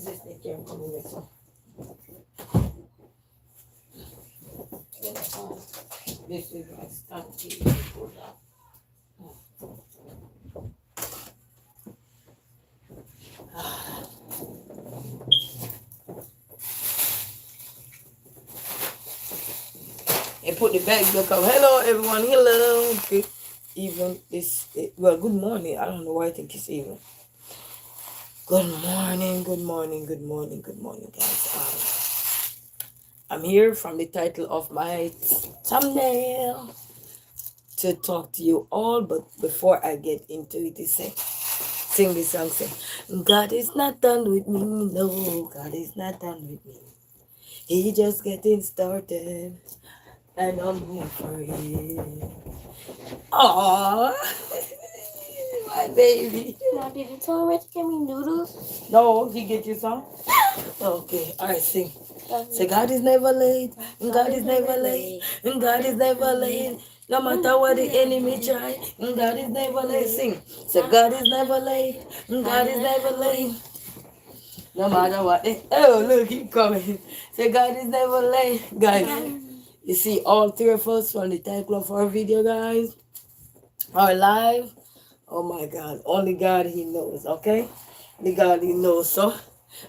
is this thing here coming with? So, this is my stand TV. And put the bag back up. Hello, everyone. Hello. Good even. Well, good morning. I don't know why I think it's even. Good morning. Good morning. Good morning. Good morning, guys. I'm here from the title of my thumbnail to talk to you all. But before I get into it, sing this song. Say, God is not done with me. No, God is not done with me. He just getting started. And I'm here for it. Aww. My baby. Now, did you tell Red to give me noodles? No, he get you some? Okay, alright, sing. Say, God is never late, and God is never late, and God is never late. No matter what the enemy try, and God is never late. Sing. Say, God is never late, and God is never late. No matter what. Oh, look, he coming. Say, God is never late, guys. You see all three of us from the title of our video, guys, are live. Oh my God, only God He knows, okay? The God He knows. So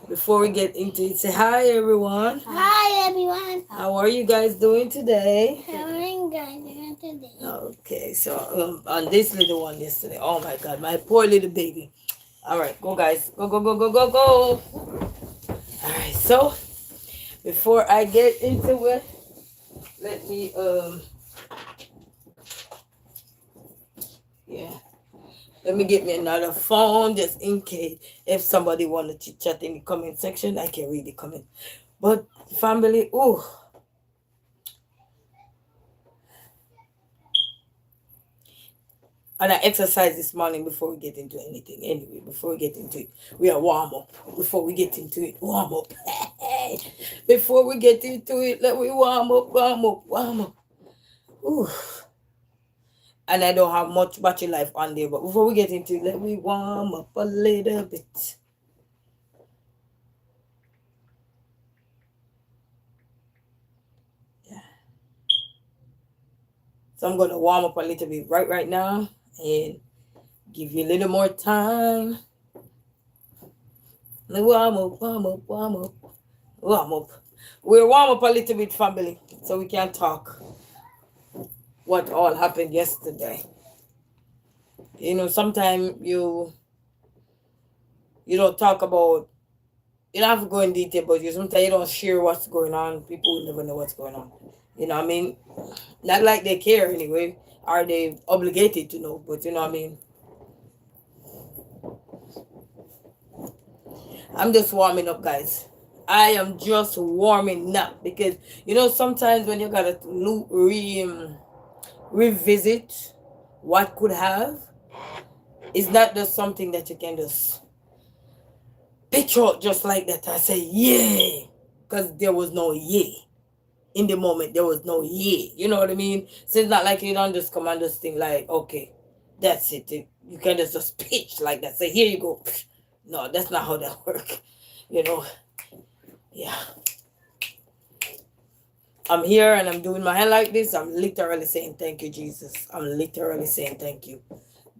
before we get into it, say hi everyone. Hi everyone. How are you guys doing today? How are you guys doing today? Okay, so on this little one yesterday. Oh my God, my poor little baby. All right, go guys, go go go go go go. All right, so before I get into it, let me yeah. Let me get me another phone just in case if somebody wanted to chat in the comment section, I can read the comment. But family, ooh. And I exercised this morning before we get into anything. Anyway, before we get into it, we are warm up. Before we get into it, warm up. Before we get into it, let me warm up, warm up, warm up. Ooh. And I don't have much battery life on there, but before we get into it, let me warm up a little bit. Yeah. So I'm gonna warm up a little bit right now and give you a little more time. Warm up, warm up, warm up, warm up. We'll warm up a little bit, family, so we can talk what all happened yesterday. You know, sometimes you don't talk about, you don't have to go in detail, but sometimes you don't share what's going on. People will never know what's going on. You know what I mean? Not like they care anyway. Are they obligated to know? But you know what I mean? I'm just warming up, guys. I am just warming up because, you know, sometimes when you gotta revisit what could have, it's not just something that you can just picture out just like that and say, yeah, because there was no yeah. In the moment, there was no yeah. You know what I mean? So it's not like you don't just come and just think like, okay, that's it. You can just pitch like that. Say, here you go. No, that's not how that works. You know, yeah. I'm here and I'm doing my hand like this. I'm literally saying thank you, Jesus. I'm literally saying thank you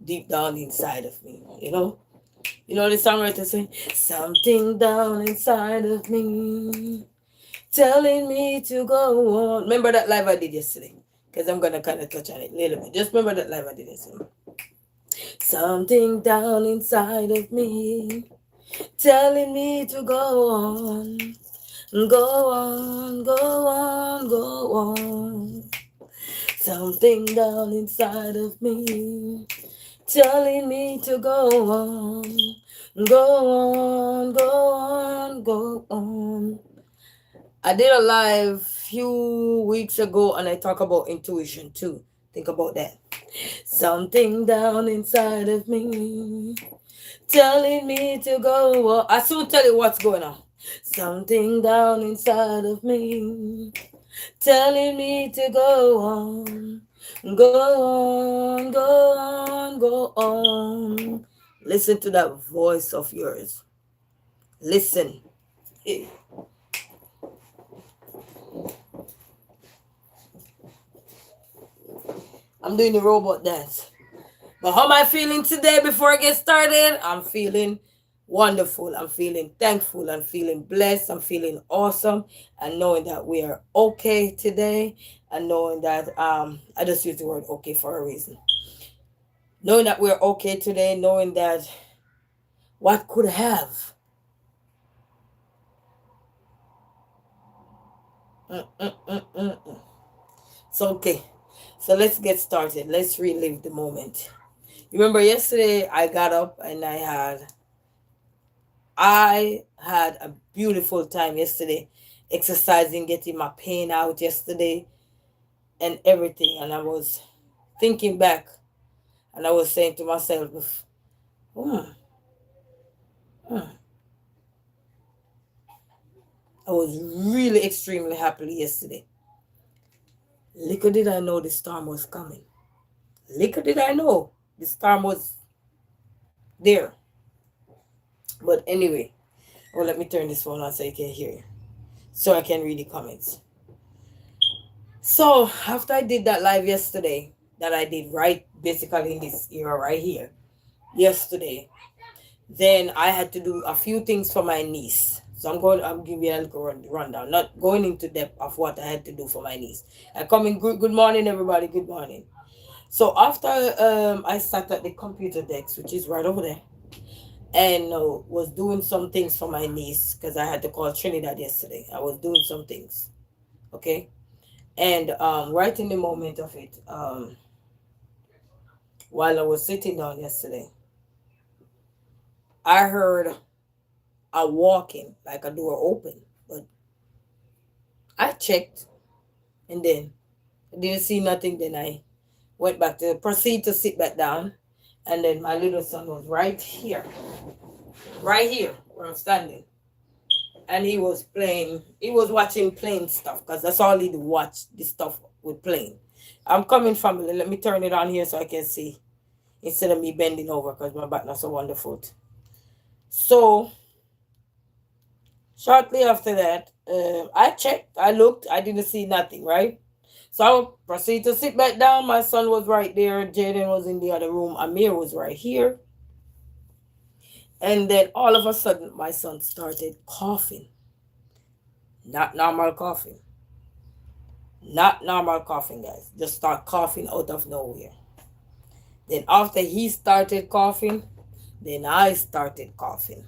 deep down inside of me, you know? You know the songwriter saying, something down inside of me telling me to go on. Remember that live I did yesterday? Because I'm going to kind of touch on it a little bit. Just remember that live I did yesterday. Something down inside of me telling me to go on. Go on, go on, go on. Something down inside of me telling me to go on. Go on, go on, go on. I did a live few weeks ago and I talk about intuition too. Think about that. Something down inside of me telling me to go on. I soon tell you what's going on. Something down inside of me telling me to go on. Go on, go on, go on. Listen to that voice of yours. Listen. Eh, I'm doing the robot dance. But how am I feeling today before I get started? I'm feeling wonderful. I'm feeling thankful. I'm feeling blessed. I'm feeling awesome. And knowing that we are okay today. And knowing that I just use the word okay for a reason. Knowing that we're okay today, knowing that what could have. So okay. So let's get started. Let's relive the moment. Remember yesterday I got up and I had a beautiful time yesterday, exercising, getting my pain out yesterday and everything. And I was thinking back and I was saying to myself, hmm, hmm. I was really extremely happy yesterday. Little did I know the storm was coming. Little did I know the storm was there. But anyway, well, let me turn this phone on so you can hear you. So I can read the comments. So after I did that live yesterday, that I did right basically in this era right here, yesterday, then I had to do a few things for my niece. So I'm giving you a little rundown, not going into depth of what I had to do for my niece. I come in, good morning everybody, good morning. So after I sat at the computer desk, which is right over there, and was doing some things for my niece because I had to call Trinidad yesterday. I was doing some things, okay, and right in the moment of it, while I was sitting down yesterday, I heard a walking, like a door open, but I checked and then I didn't see nothing. Then I went back to proceed to sit back down, and then my little son was right here where I'm standing, and he was playing. He was watching plane stuff because that's all he'd watch, this stuff with plane. I'm coming, family. Let me turn it on here so I can see instead of me bending over because my back not so wonderful. So shortly after that, I checked, I looked, I didn't see nothing, right? So I proceeded to sit back down. My son was right there. Jaden was in the other room. Amir was right here. And then all of a sudden, my son started coughing. Not normal coughing. Not normal coughing, guys. Just start coughing out of nowhere. Then after he started coughing, then I started coughing.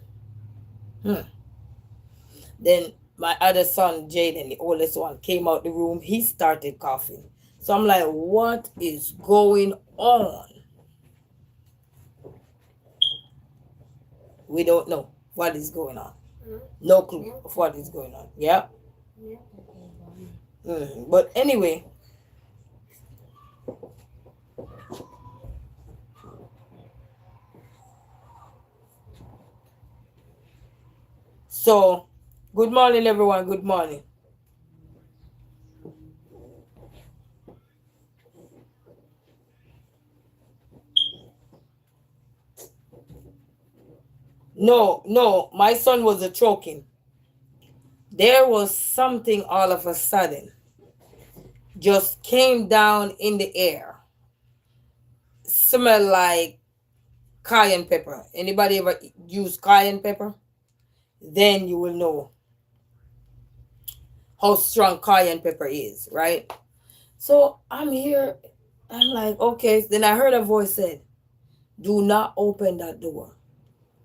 Then my other son, Jaden, the oldest one, came out the room. He started coughing. So I'm like, what is going on? We don't know what is going on. No clue of what is going on. Yeah. But anyway, so good morning, everyone. Good morning. No, my son was a choking. There was something all of a sudden just came down in the air. Smell like cayenne pepper. Anybody ever use cayenne pepper? Then you will know how strong cayenne pepper is, right? So I'm here. I'm like, okay. Then I heard a voice said, do not open that door.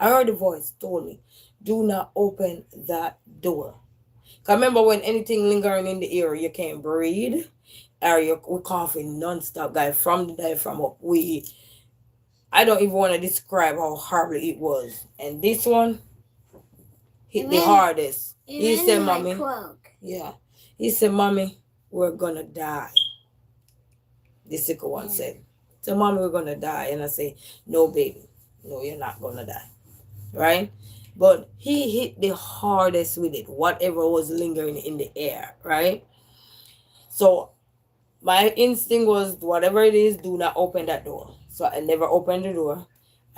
I heard the voice told me, do not open that door. Cause remember when anything lingering in the ear, you can't breathe, or we're coughing nonstop, guy, from the diaphragm up. I don't even want to describe how horrible it was. And this one hit the hardest. He said, mommy, yeah. He said, mommy, we're gonna die. The sicker one said. So mommy, we're gonna die. And I say, no, baby. No, you're not gonna die. Right? But he hit the hardest with it, whatever was lingering in the air, right? So my instinct was, whatever it is, do not open that door. So I never opened the door.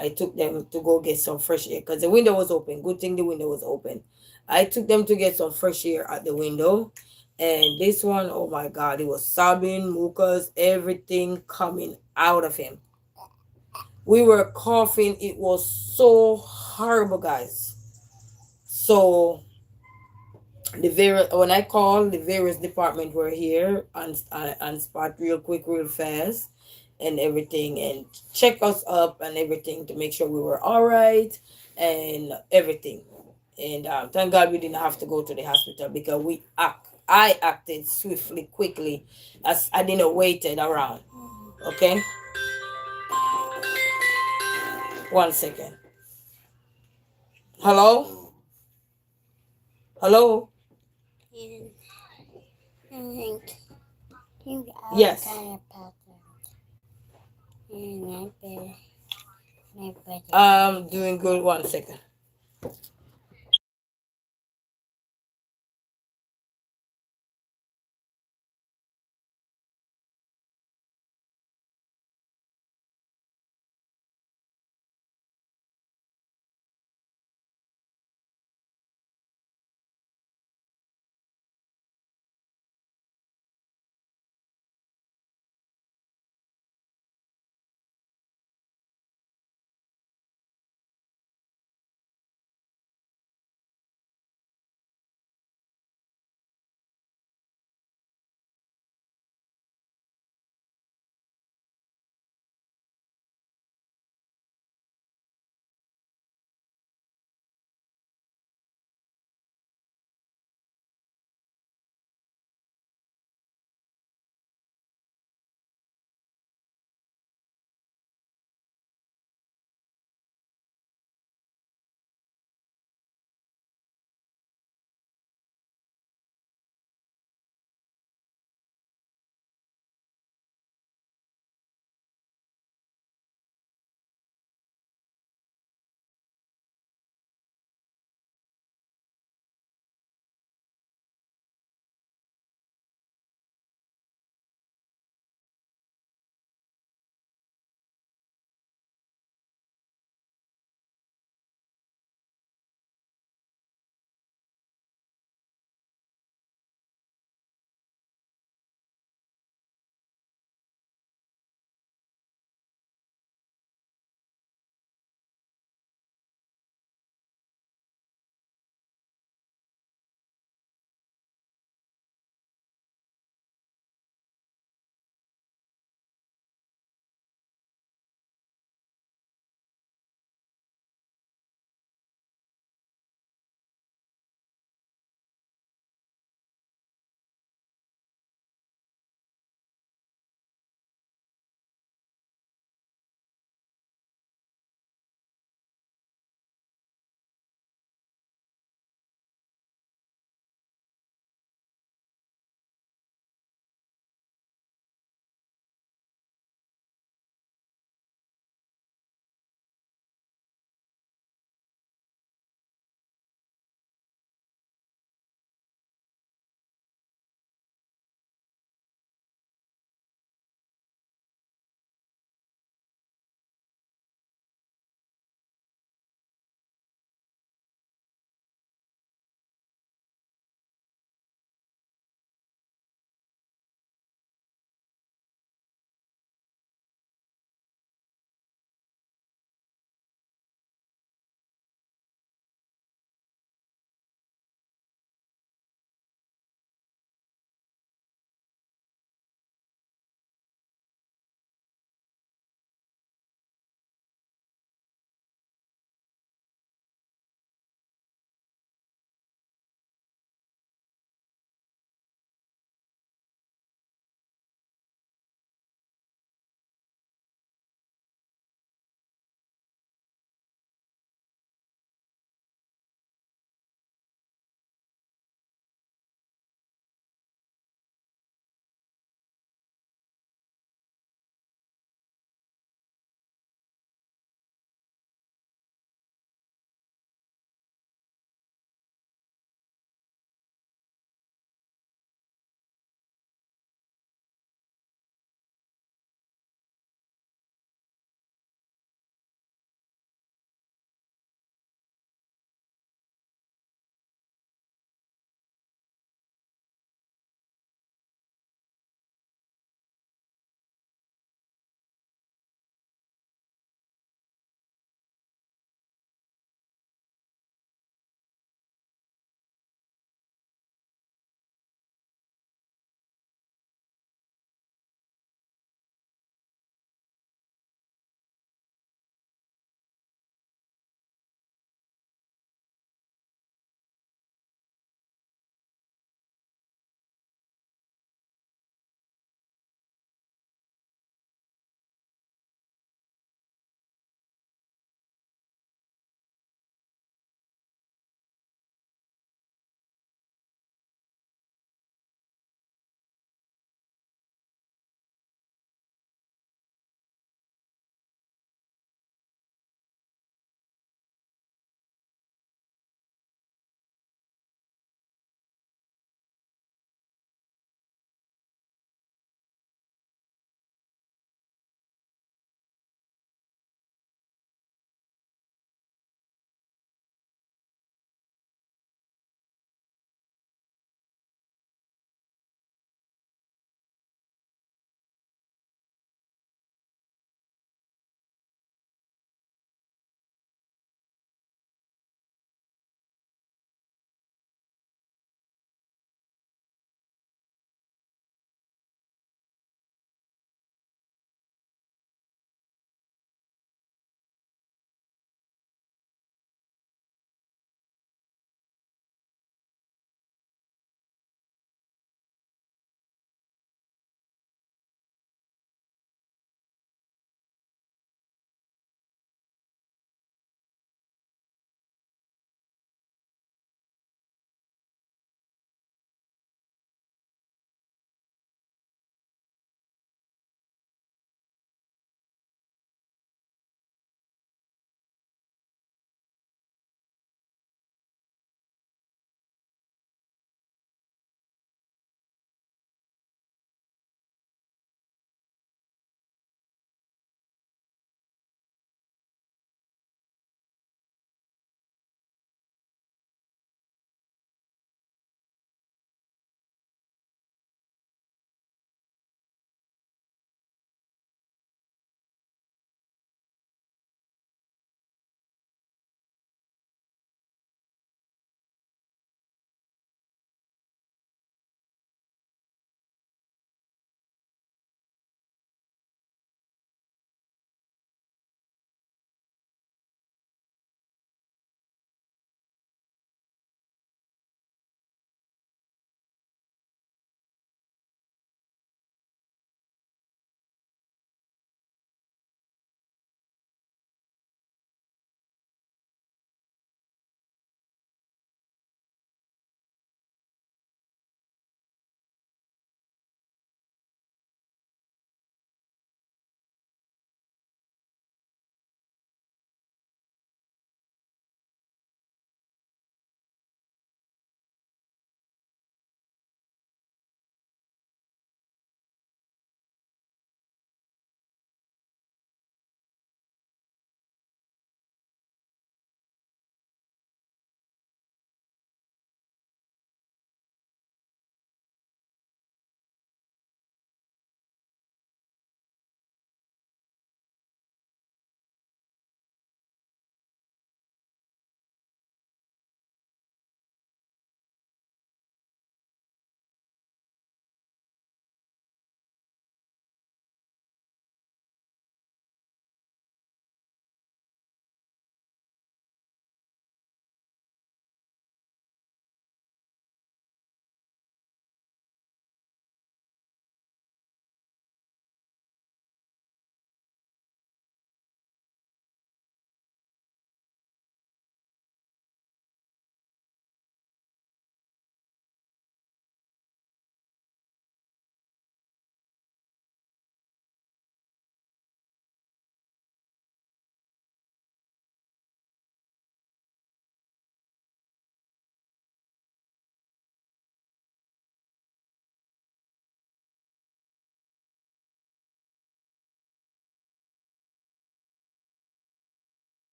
I took them to go get some fresh air because the window was open. Good thing the window was open. I took them to get some fresh air at the window. And this one, oh my God, he was sobbing, mucus, everything coming out of him. We were coughing. It was so horrible, guys. So when I called, the various department were here and spot real quick, real fast, and everything, and check us up and everything to make sure we were all right and everything. And thank God we didn't have to go to the hospital because I acted swiftly, quickly, as I didn't waited around. Okay, 1 second. Hello, hello. Yes. Doing good. 1 second.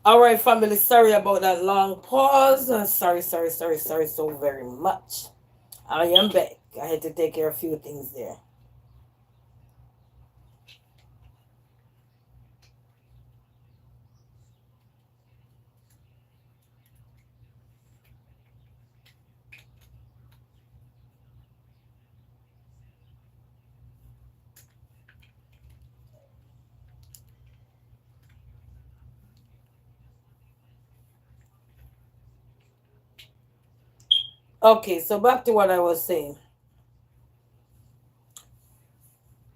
All right, family. Sorry about that long pause. Sorry so very much. I am back. I had to take care of a few things there. Okay, so back to what I was saying.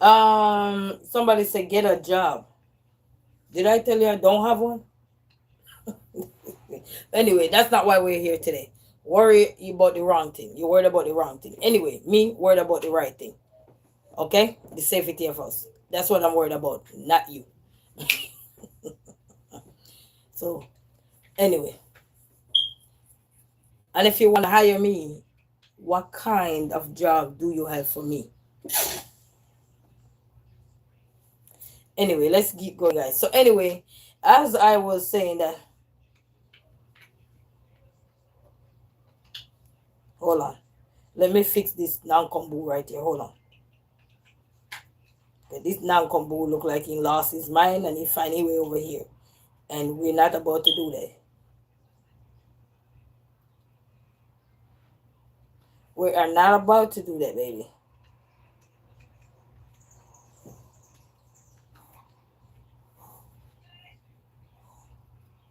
Somebody said get a job. Did I tell you I don't have one? Anyway, that's not why we're here today. Worry about the wrong thing. You're worried about the wrong thing. Anyway, me worried about the right thing. Okay? The safety of us. That's what I'm worried about, not you. So, anyway, and if you want to hire me, what kind of job do you have for me? Anyway, let's keep going, guys. So, anyway, as I was saying that, hold on. Let me fix this non-combo right here. Hold on. Okay, this non-combo look like he lost his mind and he find his way over here. And we're not about to do that. We are not about to do that, baby.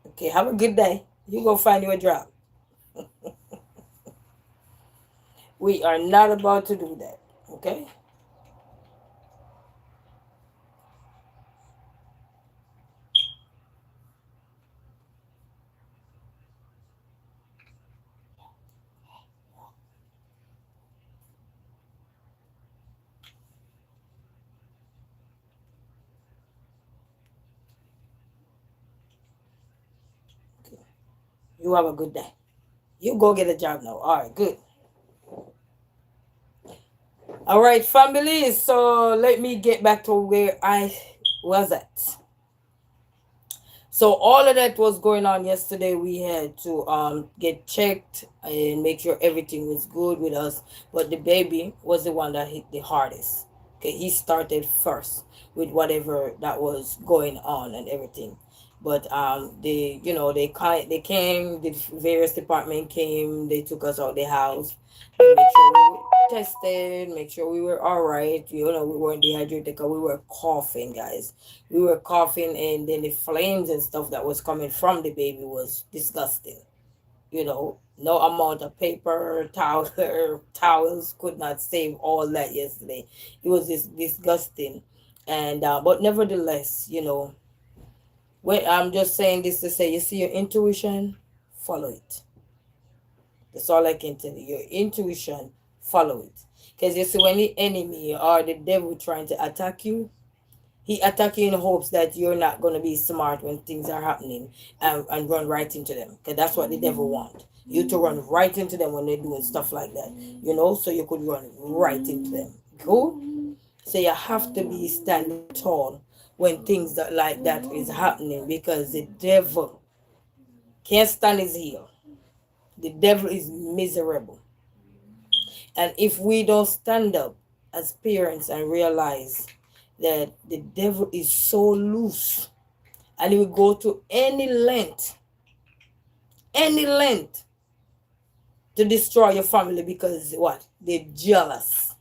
Okay, have a good day. You go find you a job. We are not about to do that. Okay? Okay. You have a good day. You go get a job now. All right, good. All right, family. So let me get back to where I was at. So all of that was going on yesterday. We had to get checked and make sure everything was good with us. But the baby was the one that hit the hardest. Okay, he started first with whatever that was going on and everything. But they, they came, the various department came, they took us out the house, to make sure we were tested, make sure we were all right. We weren't dehydrated because we were coughing, guys. We were coughing, and then the flames and stuff that was coming from the baby was disgusting. No amount of paper, towels could not save all that yesterday. It was just disgusting. And but nevertheless, I'm just saying this to say, you see your intuition, follow it. That's all I can tell you. Your intuition, follow it. Because you see, when the enemy or the devil trying to attack you, he attack you in hopes that you're not going to be smart when things are happening, and run right into them. Because that's what the devil want. You to run right into them when they're doing stuff like that. So you could run right into them. Cool? So you have to be standing tall when things like that is happening, because the devil can't stand his heel. The devil is miserable. And if we don't stand up as parents and realize that the devil is so loose, and he will go to any length to destroy your family, because what? They're jealous,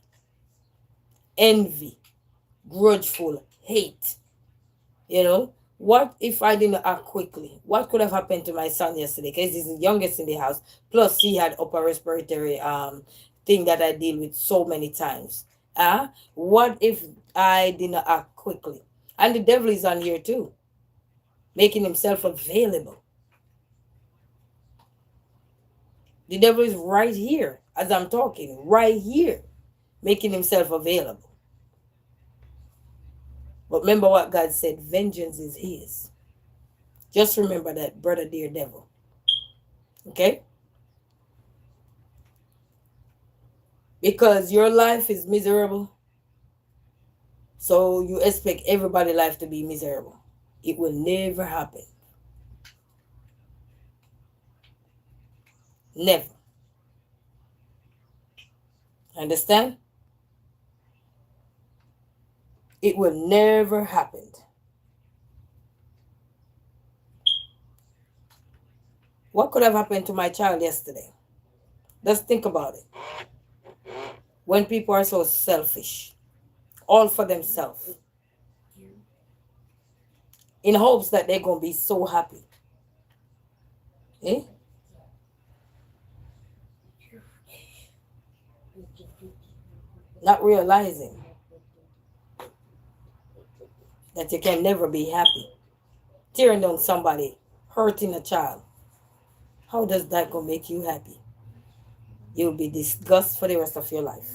envy, grudgeful, hate. What if I didn't act quickly? What could have happened to my son yesterday? Because he's the youngest in the house. Plus, he had upper respiratory thing that I deal with so many times. What if I didn't act quickly? And the devil is on here too, making himself available. The devil is right here as I'm talking, right here, making himself available. But remember what God said, vengeance is his. Just remember that, brother, dear devil. Okay? Because your life is miserable, so you expect everybody's life to be miserable. It will never happen. Never. Understand? It will never happen. What could have happened to my child yesterday? Just think about it. When people are so selfish, all for themselves, in hopes that they're going to be so happy. Eh? Not realizing that you can never be happy. Tearing down somebody, hurting a child. How does that go make you happy? You'll be disgusted for the rest of your life.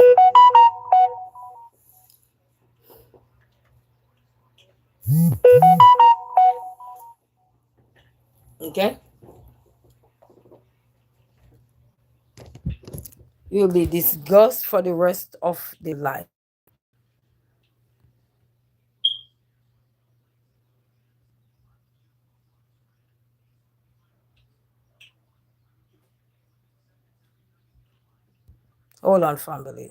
Okay? You'll be disgusted for the rest of the life. Hold on, family.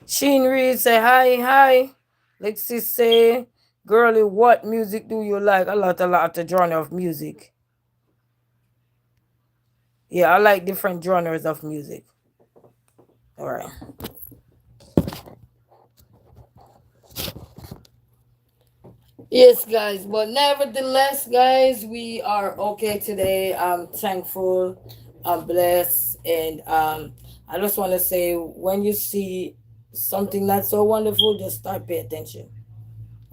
Sheen Reed say hi. Lexi say, girlie, what music do you like? A lot of genre of music. Yeah, I like different genres of music. All right. Yes, guys, but nevertheless, guys, we are okay today. I'm thankful, I'm blessed, and I just want to say when you see something that's so wonderful, just start pay attention,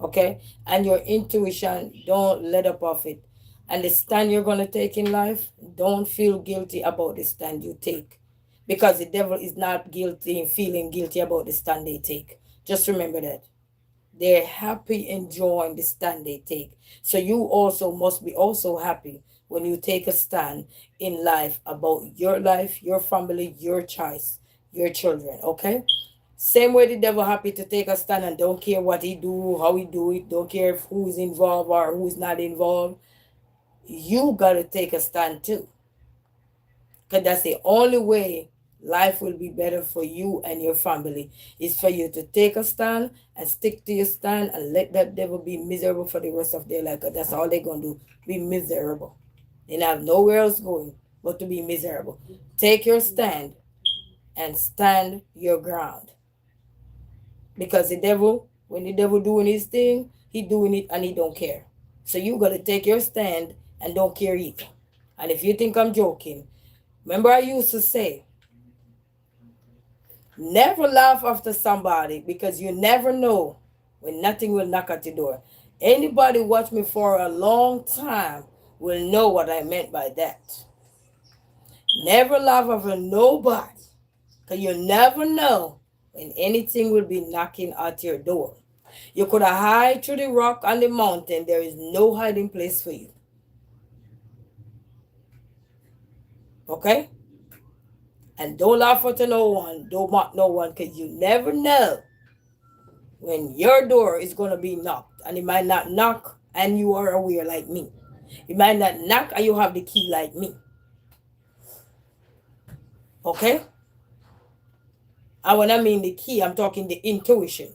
okay? And your intuition, don't let up of it. And the stand you're gonna take in life, don't feel guilty about the stand you take, because the devil is not guilty in feeling guilty about the stand they take. Just remember that. They're happy enjoying the stand they take. So you also must be also happy when you take a stand in life, your family, your choice, your children. Okay? Same way the devil happy to take a stand and don't care what he do, how he do it, don't care if who's involved or who's not involved. You gotta take a stand too. Because that's the only way life will be better for you and your family, is for you to take a stand and stick to your stand and let that devil be miserable for the rest of their life. Because that's all they're going to do, be miserable. They have nowhere else going but to be miserable. Take your stand and stand your ground. Because the devil, when the devil doing his thing, he doing it and he don't care. So you got to take your stand and don't care either. And if you think I'm joking, remember I used to say, never laugh after somebody, because you never know when nothing will knock at your door. Anybody watch me for a long time will know what I meant by that. Never laugh after nobody, because you never know when anything will be knocking at your door. You could have hide through the rock on the mountain. There is no hiding place for you. Okay? And don't laugh at no one. Don't mock no one, because you never know when your door is going to be knocked. And it might not knock and you are aware like me. It might not knock and you have the key like me. Okay? And when I mean the key, I'm talking the intuition,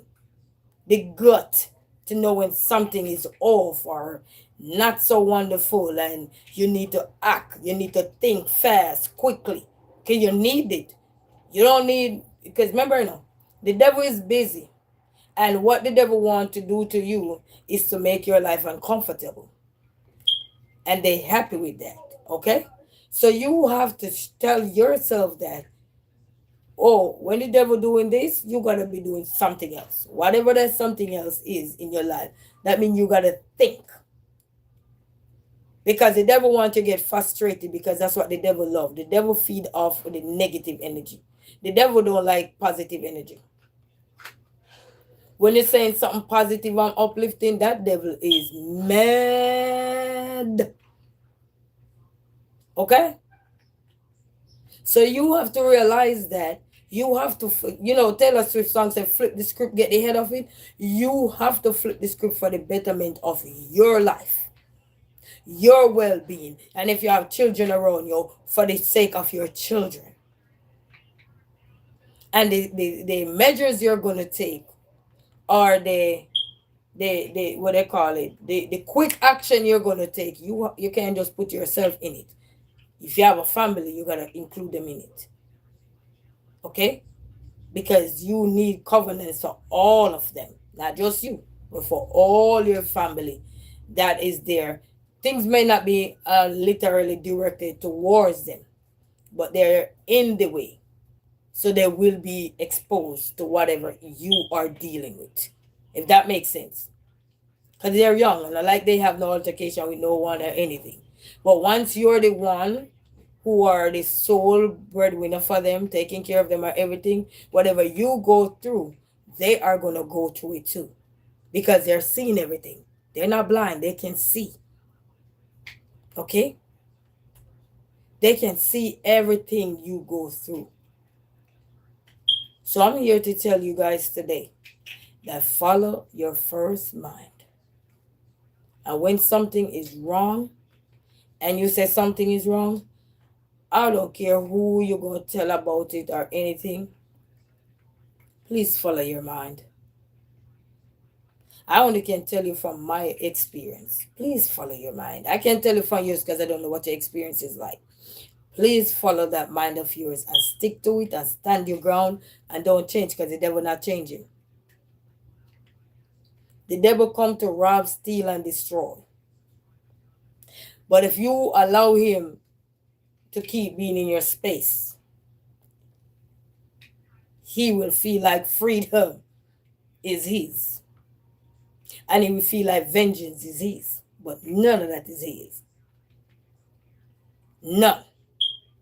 the gut to know when something is off or not so wonderful, and you need to act. You need to think fast, quickly. Okay, you need it. You don't need, because remember, the devil is busy. And what the devil wants to do to you is to make your life uncomfortable. And they happy with that. Okay? So you have to tell yourself that oh, when the devil doing this, you gotta be doing something else. Whatever that something else is in your life, that means you gotta think. Because the devil wants to get frustrated, because that's what the devil love. The devil feed off the negative energy. The devil don't like positive energy. When you're saying something positive and uplifting, that devil is mad. Okay? So you have to realize that you have to, Taylor Swift song said, flip the script, get the head of it. You have to flip the script for the betterment of your life, your well-being, and if you have children around you, for the sake of your children. And the measures you're going to take, or the what they call it, the quick action you're going to take, you can't just put yourself in it. If you have a family, you got to include them in it. Okay? Because you need covenants for all of them, not just you, but for all your family that is there. Things may not be literally directed towards them, but they're in the way. So they will be exposed to whatever you are dealing with, if that makes sense. Because they're young, and like they have no altercation with no one or anything. But once you're the one who are the sole breadwinner for them, taking care of them or everything, whatever you go through, they are going to go through it too. Because they're seeing everything. They're not blind. They can see. Okay? They can see everything you go through. So I'm here to tell you guys today that follow your first mind. And when something is wrong, and you say something is wrong, I don't care who you're going to tell about it or anything. Please follow your mind. I only can tell you from my experience. Please follow your mind. I can't tell you from yours because I don't know what your experience is like. Please follow that mind of yours and stick to it and stand your ground and don't change, because the devil not changing. The devil come to rob, steal, and destroy. But if you allow him to keep being in your space, he will feel like freedom is his. And he will feel like vengeance is his. But none of that is his. None.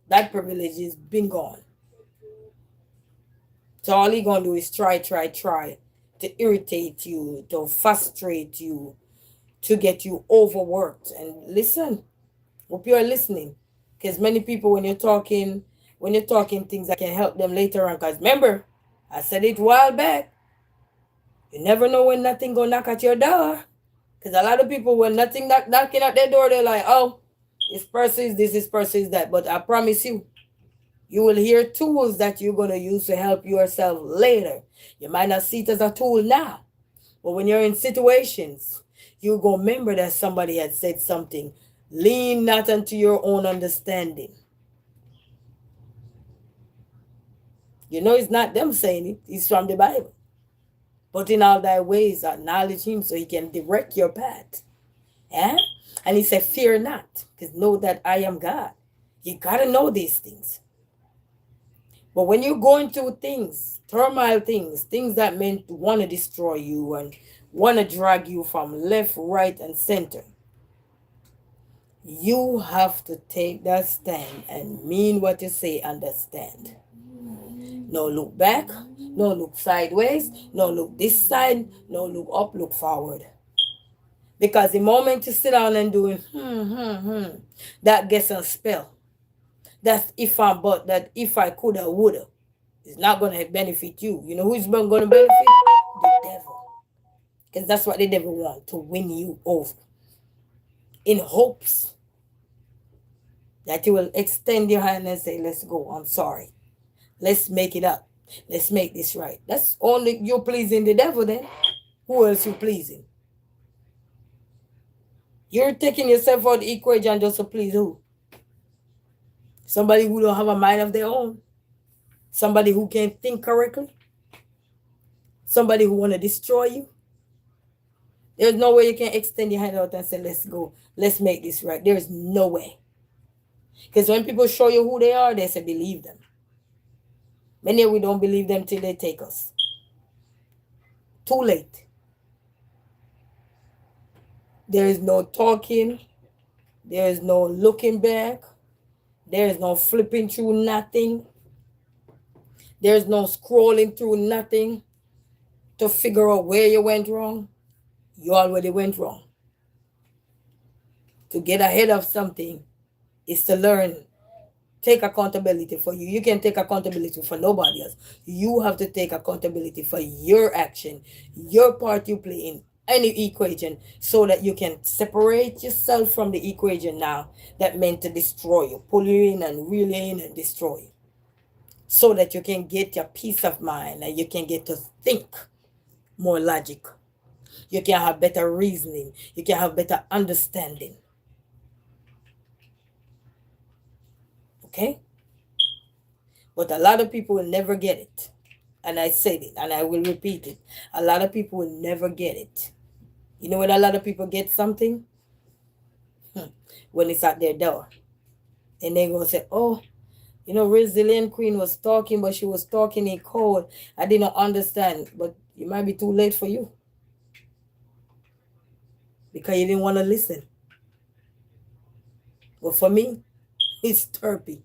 That privilege has been gone. So all he going to do is try to irritate you, to frustrate you, to get you overworked. And listen, hope you are listening. Because many people, when you're talking things that can help them later on, because remember, I said it a while back, you never know when nothing gonna knock at your door. Because a lot of people, when nothing knocking at their door, they're like, oh, this person is this person is that. But I promise you, you will hear tools that you're going to use to help yourself later. You might not see it as a tool now, but when you're in situations, you're going to remember that somebody had said something. Lean not unto your own understanding. You know, it's not them saying it. It's from the Bible. But in all thy ways, acknowledge him so he can direct your path. Yeah? And he said, fear not, because know that I am God. You got to know these things. But when you're going through things, turmoil things that meant want to destroy you and want to drag you from left, right, and center, you have to take that stand and mean what you say, understand. No look back, no look sideways, no look this side, no look up, look forward. Because the moment you sit down and doing, that gets a spell. That's if I'm, but that if I coulda, woulda, it's not going to benefit you. You know who's going to benefit? The devil. Because that's what the devil wants, to win you over. In hopes that you will extend your hand and say, let's go, I'm sorry. Let's make it up. Let's make this right. That's only you're pleasing the devil then. Who else you pleasing? You're taking yourself out of the equation just to please who? Somebody who don't have a mind of their own. Somebody who can't think correctly. Somebody who want to destroy you. There's no way you can extend your hand out and say, let's go. Let's make this right. There's no way. Because when people show you who they are, they say, believe them. Many we don't believe them till they take us. Too late. There is no talking. There is no looking back. There is no flipping through nothing. There is no scrolling through nothing to figure out where you went wrong. You already went wrong. To get ahead of something is to learn. Take accountability for you. You can take accountability for nobody else. You have to take accountability for your action, your part you play in any equation, so that you can separate yourself from the equation now that meant to destroy you, pull you in and reel you in and destroy you, so that you can get your peace of mind and you can get to think more logic. You can have better reasoning. You can have better understanding. Okay? But a lot of people will never get it. And I said it and I will repeat it. A lot of people will never get it. You know when a lot of people get something? When it's at their door. And they're going to say, oh, you know, Resilient Queen was talking, but she was talking in code. I didn't understand. But it might be too late for you. Because you didn't want to listen. But for me, it's therapy.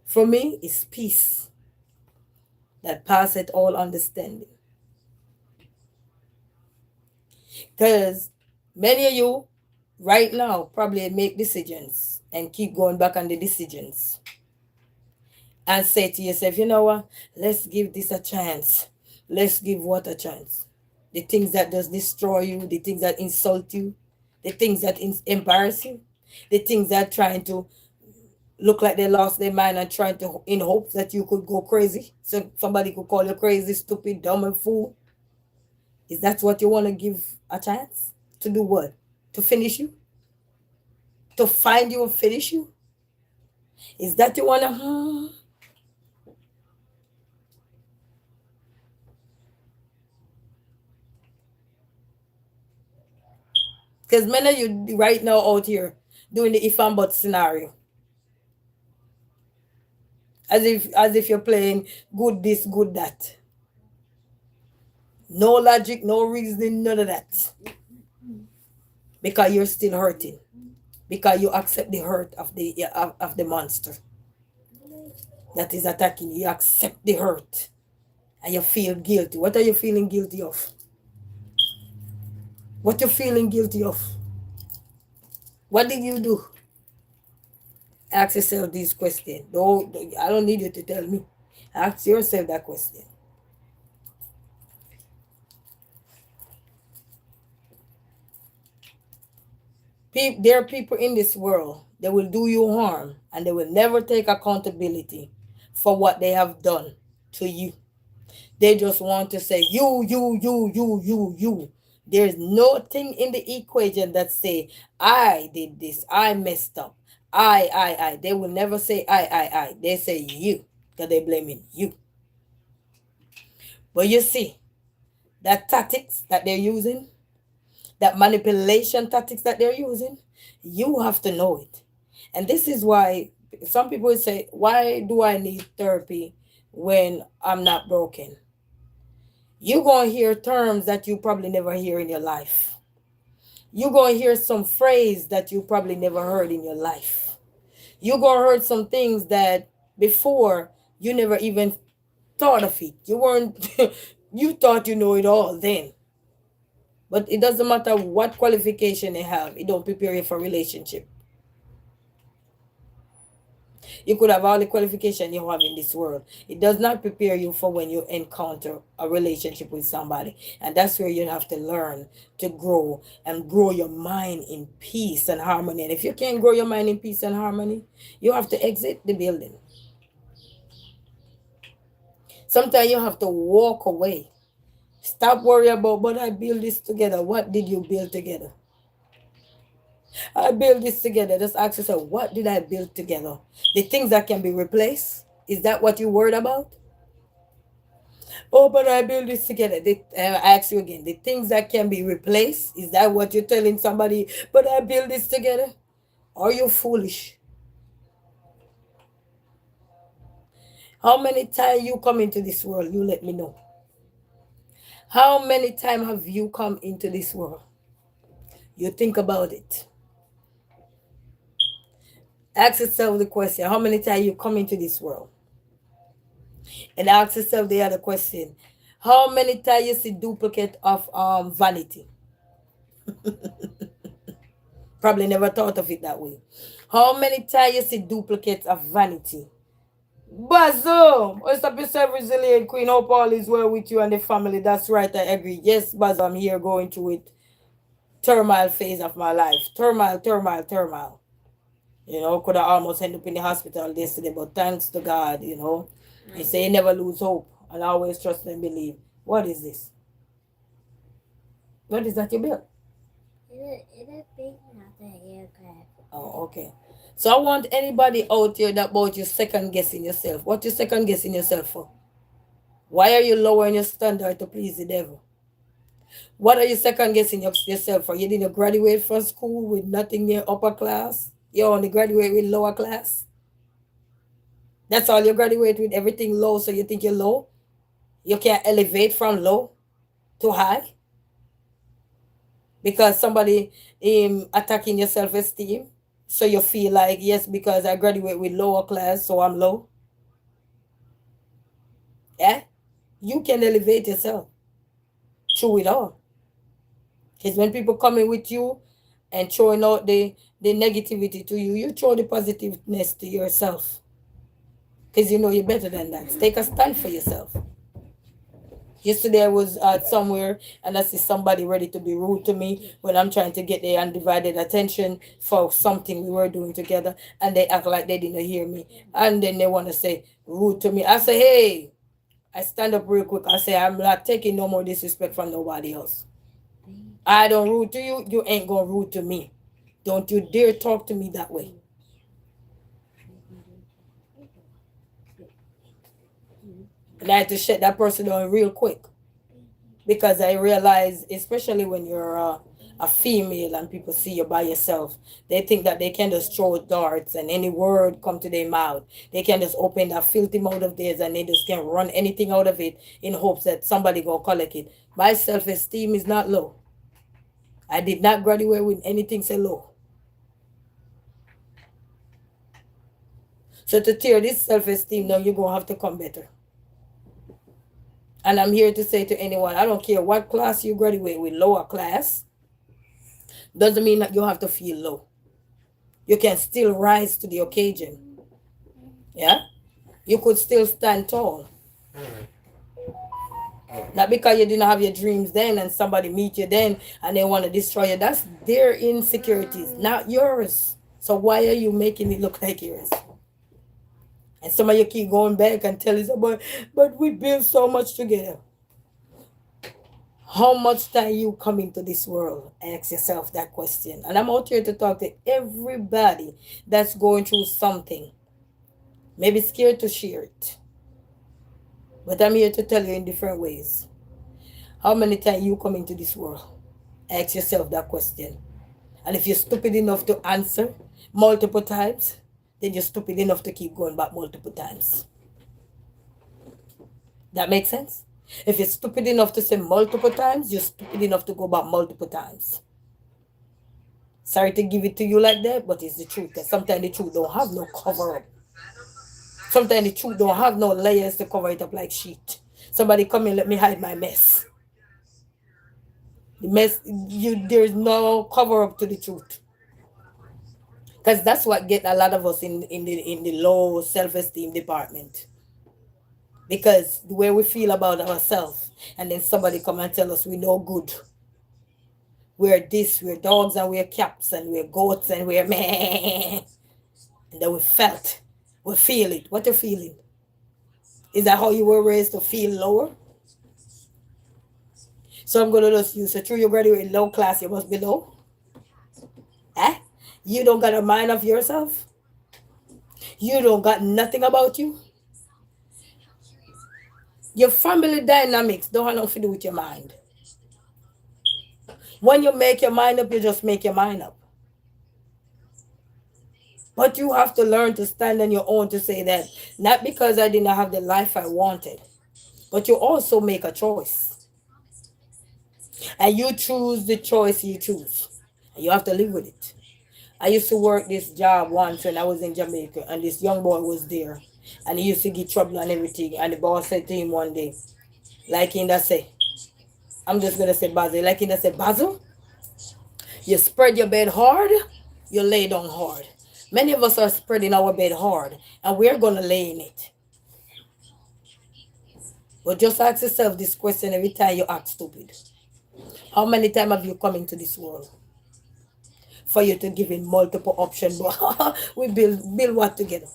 For me, it's peace that passeth all understanding. Because many of you right now probably make decisions and keep going back on the decisions. And say to yourself, you know what? Let's give this a chance. Let's give what a chance? The things that does destroy you, the things that insult you, the things that embarrass you, the things that trying to look like they lost their mind and trying to, in hopes that you could go crazy. So somebody could call you crazy, stupid, dumb, and fool. Is that what you want to give a chance? To do what? To finish you? To find you and finish you? Is that you want to... Because many of you right now out here doing the if and but scenario. As if you're playing good this, good that. No logic, no reasoning, none of that. Because you're still hurting. Because you accept the hurt of the monster that is attacking you. You accept the hurt. And you feel guilty. What are you feeling guilty of? What you feeling guilty of? What did you do? Ask yourself these questions. I don't need you to tell me. Ask yourself that question. There are people in this world that will do you harm and they will never take accountability for what they have done to you. They just want to say, you. There's nothing in the equation that say, I did this, I messed up, I. They will never say I. They say you, because they're blaming you. But you see, that tactics that they're using, that manipulation tactics that they're using, you have to know it. And this is why some people say, why do I need therapy when I'm not broken? You're going to hear terms that you probably never hear in your life. You're going to hear some phrase that you probably never heard in your life. You're going to hear some things that before you never even thought of it. You thought you know it all then. But it doesn't matter what qualification they have. It don't prepare you for relationship. You could have all the qualification you have in this world. It does not prepare you for when you encounter a relationship with somebody. And that's where you have to learn to grow and grow your mind in peace and harmony. And if you can't grow your mind in peace and harmony, you have to exit the building. Sometimes you have to walk away. Stop worrying about, but I build this together. What did you build together? I build this together. Just ask yourself, what did I build together? The things that can be replaced? Is that what you worried about? Oh, but I build this together. I ask you again, the things that can be replaced? Is that what you're telling somebody? But I build this together? Are you foolish? How many times you come into this world? You let me know. How many times have you come into this world? You think about it. Ask yourself the question, how many times you come into this world? And ask yourself the other question, how many times you see duplicate of vanity? Probably never thought of it that way. How many times you see duplicates of vanity? Bazo, what's up yourself, resilient queen? Hope all is well with you and the family. That's right, I agree. Yes, Bazo, I'm here going through it. Turmoil phase of my life. Turmoil. You know, could have almost end up in the hospital yesterday, but thanks to God, you know. He say never lose hope and always trust and believe. What is this? What is that you built? It's big, not the aircraft. Oh, okay. So I want anybody out here that about you second guessing yourself. What you second guessing yourself for? Why are you lowering your standard to please the devil? What are you second guessing yourself for? You didn't graduate from school with nothing near upper class. You only graduate with lower class. That's all you graduate with, everything low, so you think you're low? You can't elevate from low to high? Because somebody attacking your self-esteem? So you feel like, yes, because I graduate with lower class, so I'm low? Yeah? You can elevate yourself through it all. Because when people coming with you and throwing out the negativity to you, you throw the positiveness to yourself. Because you know you're better than that. Take a stand for yourself. Yesterday I was somewhere and I see somebody ready to be rude to me when I'm trying to get their undivided attention for something we were doing together, and they act like they didn't hear me. And then they want to say rude to me. I say, hey, I stand up real quick. I say, I'm not taking no more disrespect from nobody else. I don't rude to you. You ain't going to rude to me. Don't you dare talk to me that way. And I had to shut that person down real quick. Because I realize, especially when you're a female and people see you by yourself, they think that they can just throw darts and any word come to their mouth. They can just open that filthy mouth of theirs and they just can run anything out of it in hopes that somebody go collect it. My self-esteem is not low. I did not graduate with anything so low. So to tear this self-esteem down, you're going to have to come better. And I'm here to say to anyone, I don't care what class you graduate with, lower class, doesn't mean that you have to feel low. You can still rise to the occasion. Yeah? You could still stand tall. Not because you didn't have your dreams then and somebody meet you then and they want to destroy you. That's their insecurities, not yours. So why are you making it look like yours? And some of you keep going back and tell us about, but we built so much together. How much time you come into this world? Ask yourself that question. And I'm out here to talk to everybody that's going through something. Maybe scared to share it. But I'm here to tell you in different ways. How many times you come into this world? Ask yourself that question. And if you're stupid enough to answer multiple times, then you're stupid enough to keep going back multiple times. That makes sense? If you're stupid enough to say multiple times, you're stupid enough to go back multiple times. Sorry to give it to you like that, but it's the truth. Because sometimes the truth don't have no cover up. Sometimes the truth don't have no layers to cover it up like sheet. Somebody come and let me hide my mess. The mess, there's no cover up to the truth. Because that's what get a lot of us in the low self-esteem department. Because the way we feel about ourselves, and then somebody come and tell us we're no good. We're this, we're dogs, and we're cats, and we're goats, and we're meh. And then we feel it. What you're feeling? Is that how you were raised to feel lower? So I'm going to just use it. Through you graduate low class, you must be low. Eh? You don't got a mind of yourself? You don't got nothing about you? Your family dynamics don't have nothing to do with your mind. When you make your mind up, you just make your mind up. But you have to learn to stand on your own to say that not because I did not have the life I wanted, but you also make a choice. And you choose the choice you choose. And you have to live with it. I used to work this job once when I was in Jamaica, and this young boy was there. And he used to get trouble and everything. And the boss said to him one day, like in that say, I'm just gonna say Basil, like in that say, Basil, you spread your bed hard, you lay down hard. Many of us are spreading our bed hard, and we're gonna lay in it. But just ask yourself this question every time you act stupid. How many times have you come into this world for you to give in multiple options? We build what together?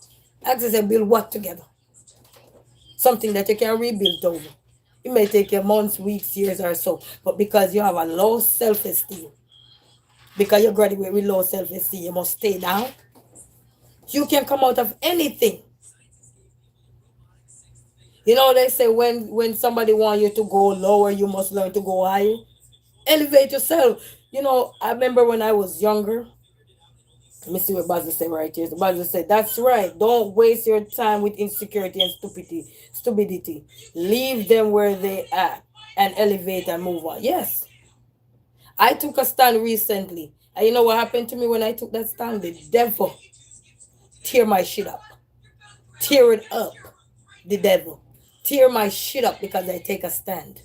Ask yourself, build what together? Something that you can rebuild over. It may take you months, weeks, years or so, but because you have a low self-esteem, because you graduate with low self-esteem, you must stay down. You can come out of anything. You know, they say when somebody want you to go lower, you must learn to go higher. Elevate yourself. You know, I remember when I was younger. Let me see what Basil said right here. The Basil said, that's right. Don't waste your time with insecurity and stupidity. Leave them where they are and elevate and move on. Yes. I took a stand recently. And you know what happened to me when I took that stand? The devil tear my shit up. Tear it up. The devil. Tear my shit up because I take a stand.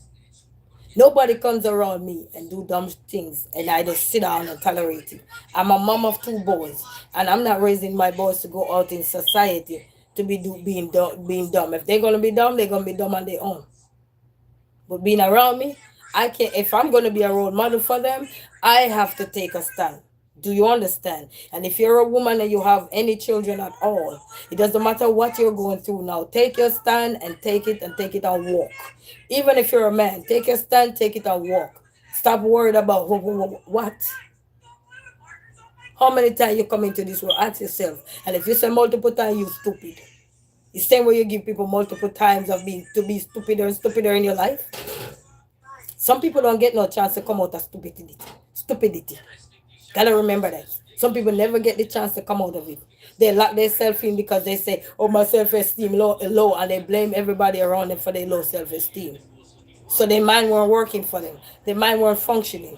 Nobody comes around me and do dumb things and I just sit down and tolerate it. I'm a mom of two boys and I'm not raising my boys to go out in society to be being dumb. If they're gonna be dumb, they're gonna be dumb on their own. But being around me, I can if I'm gonna be a role model for them, I have to take a stand. Do you understand? And if you're a woman and you have any children at all, it doesn't matter what you're going through now. Take your stand and take it and walk. Even if you're a man, take your stand, take it and walk. Stop worried about what. How many times you come into this world? Ask yourself. And if you say multiple times, you stupid. The same way you give people multiple times of being to be stupider and stupider in your life. Some people don't get no chance to come out of stupidity. Stupidity. Gotta remember that. Some people never get the chance to come out of it. They lock themselves in because they say, oh, my self-esteem low, and they blame everybody around them for their low self-esteem. So their mind weren't working for them. Their mind weren't functioning.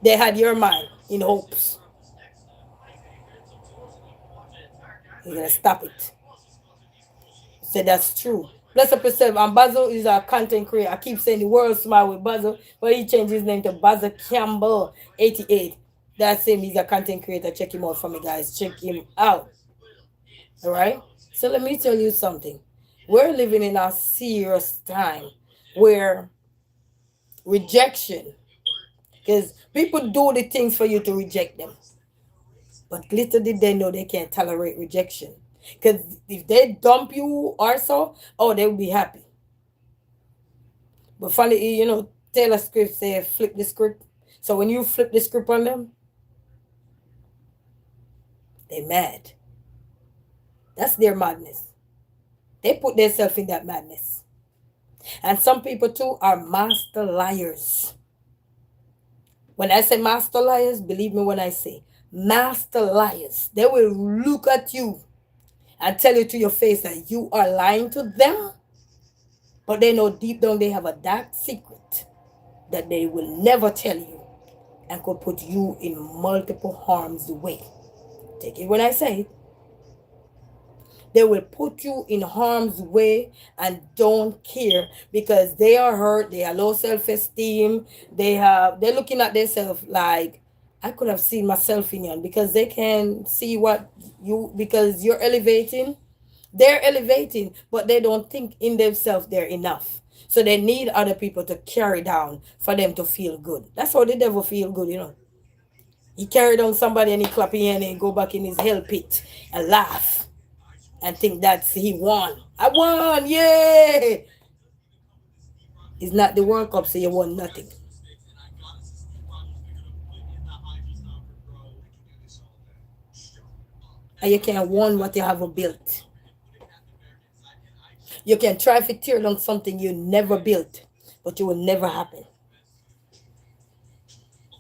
They had your mind in hopes. You're going to stop it. Say that's true. Bless up yourself. And Basil is a content creator. I keep saying the world smile with Basil, but he changed his name to Basil Campbell 88. That's him. He's a content creator. Check him out for me, guys. Check him out. All right. So let me tell you something. We're living in a serious time where rejection, because people do the things for you to reject them, but little did they know they can't tolerate rejection. Because if they dump you or so, oh, they will be happy. But funny, you know, Taylor Swift said flip the script. So when you flip the script on them, they mad. That's their madness. They put themselves in that madness. And some people too are master liars. When I say master liars, believe me when I say master liars. They will look at you and tell you to your face that you are lying to them, but they know deep down they have a dark secret that they will never tell you and could put you in multiple harm's way. Take it when I say it. They will put you in harm's way and don't care because they are hurt, they are low self-esteem, they're looking at themselves like, I could have seen myself in you, because they can see because you're elevating. They're elevating, but they don't think in themselves they're enough. So they need other people to carry down for them to feel good. That's how the devil feel good, you know. He carry down somebody and he clap his hand and go back in his hell pit and laugh and think that he won. I won, yay! It's not the World Cup, so you won nothing. And you can't won what you haven't built. You can try to tear down something you never built, but it will never happen.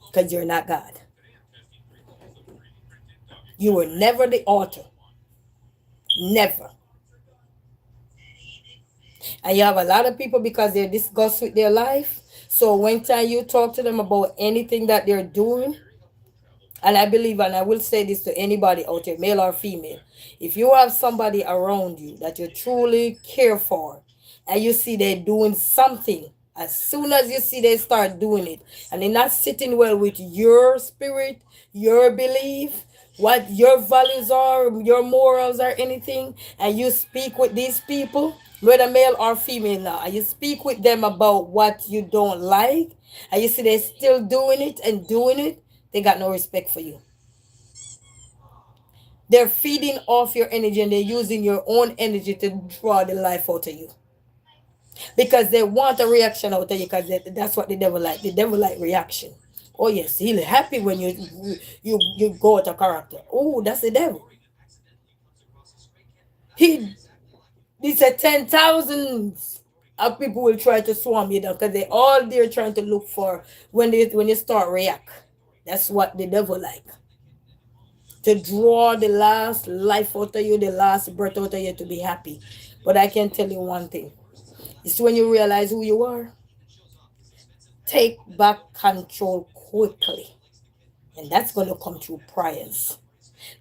Because you're not God. You were never the author. Never. And you have a lot of people because they're disgust with their life. So when time you talk to them about anything that they're doing, and I believe, and I will say this to anybody out there, male or female, if you have somebody around you that you truly care for, and you see they're doing something, as soon as you see they start doing it, and they're not sitting well with your spirit, your belief, what your values are, your morals or anything, and you speak with these people, whether male or female now, and you speak with them about what you don't like, and you see they're still doing it and doing it, they got no respect for you. They're feeding off your energy and they're using your own energy to draw the life out of you. Because they want a reaction out of you because that's what the devil like. The devil like reaction. Oh yes, he's happy when you go out of character. Oh, that's the devil. He said 10,000s of people will try to swarm you down because they all there trying to look for when you start react. That's what the devil like. To draw the last life out of you, the last breath out of you to be happy. But I can tell you one thing. It's when you realize who you are, take back control quickly. And that's going to come through prayers.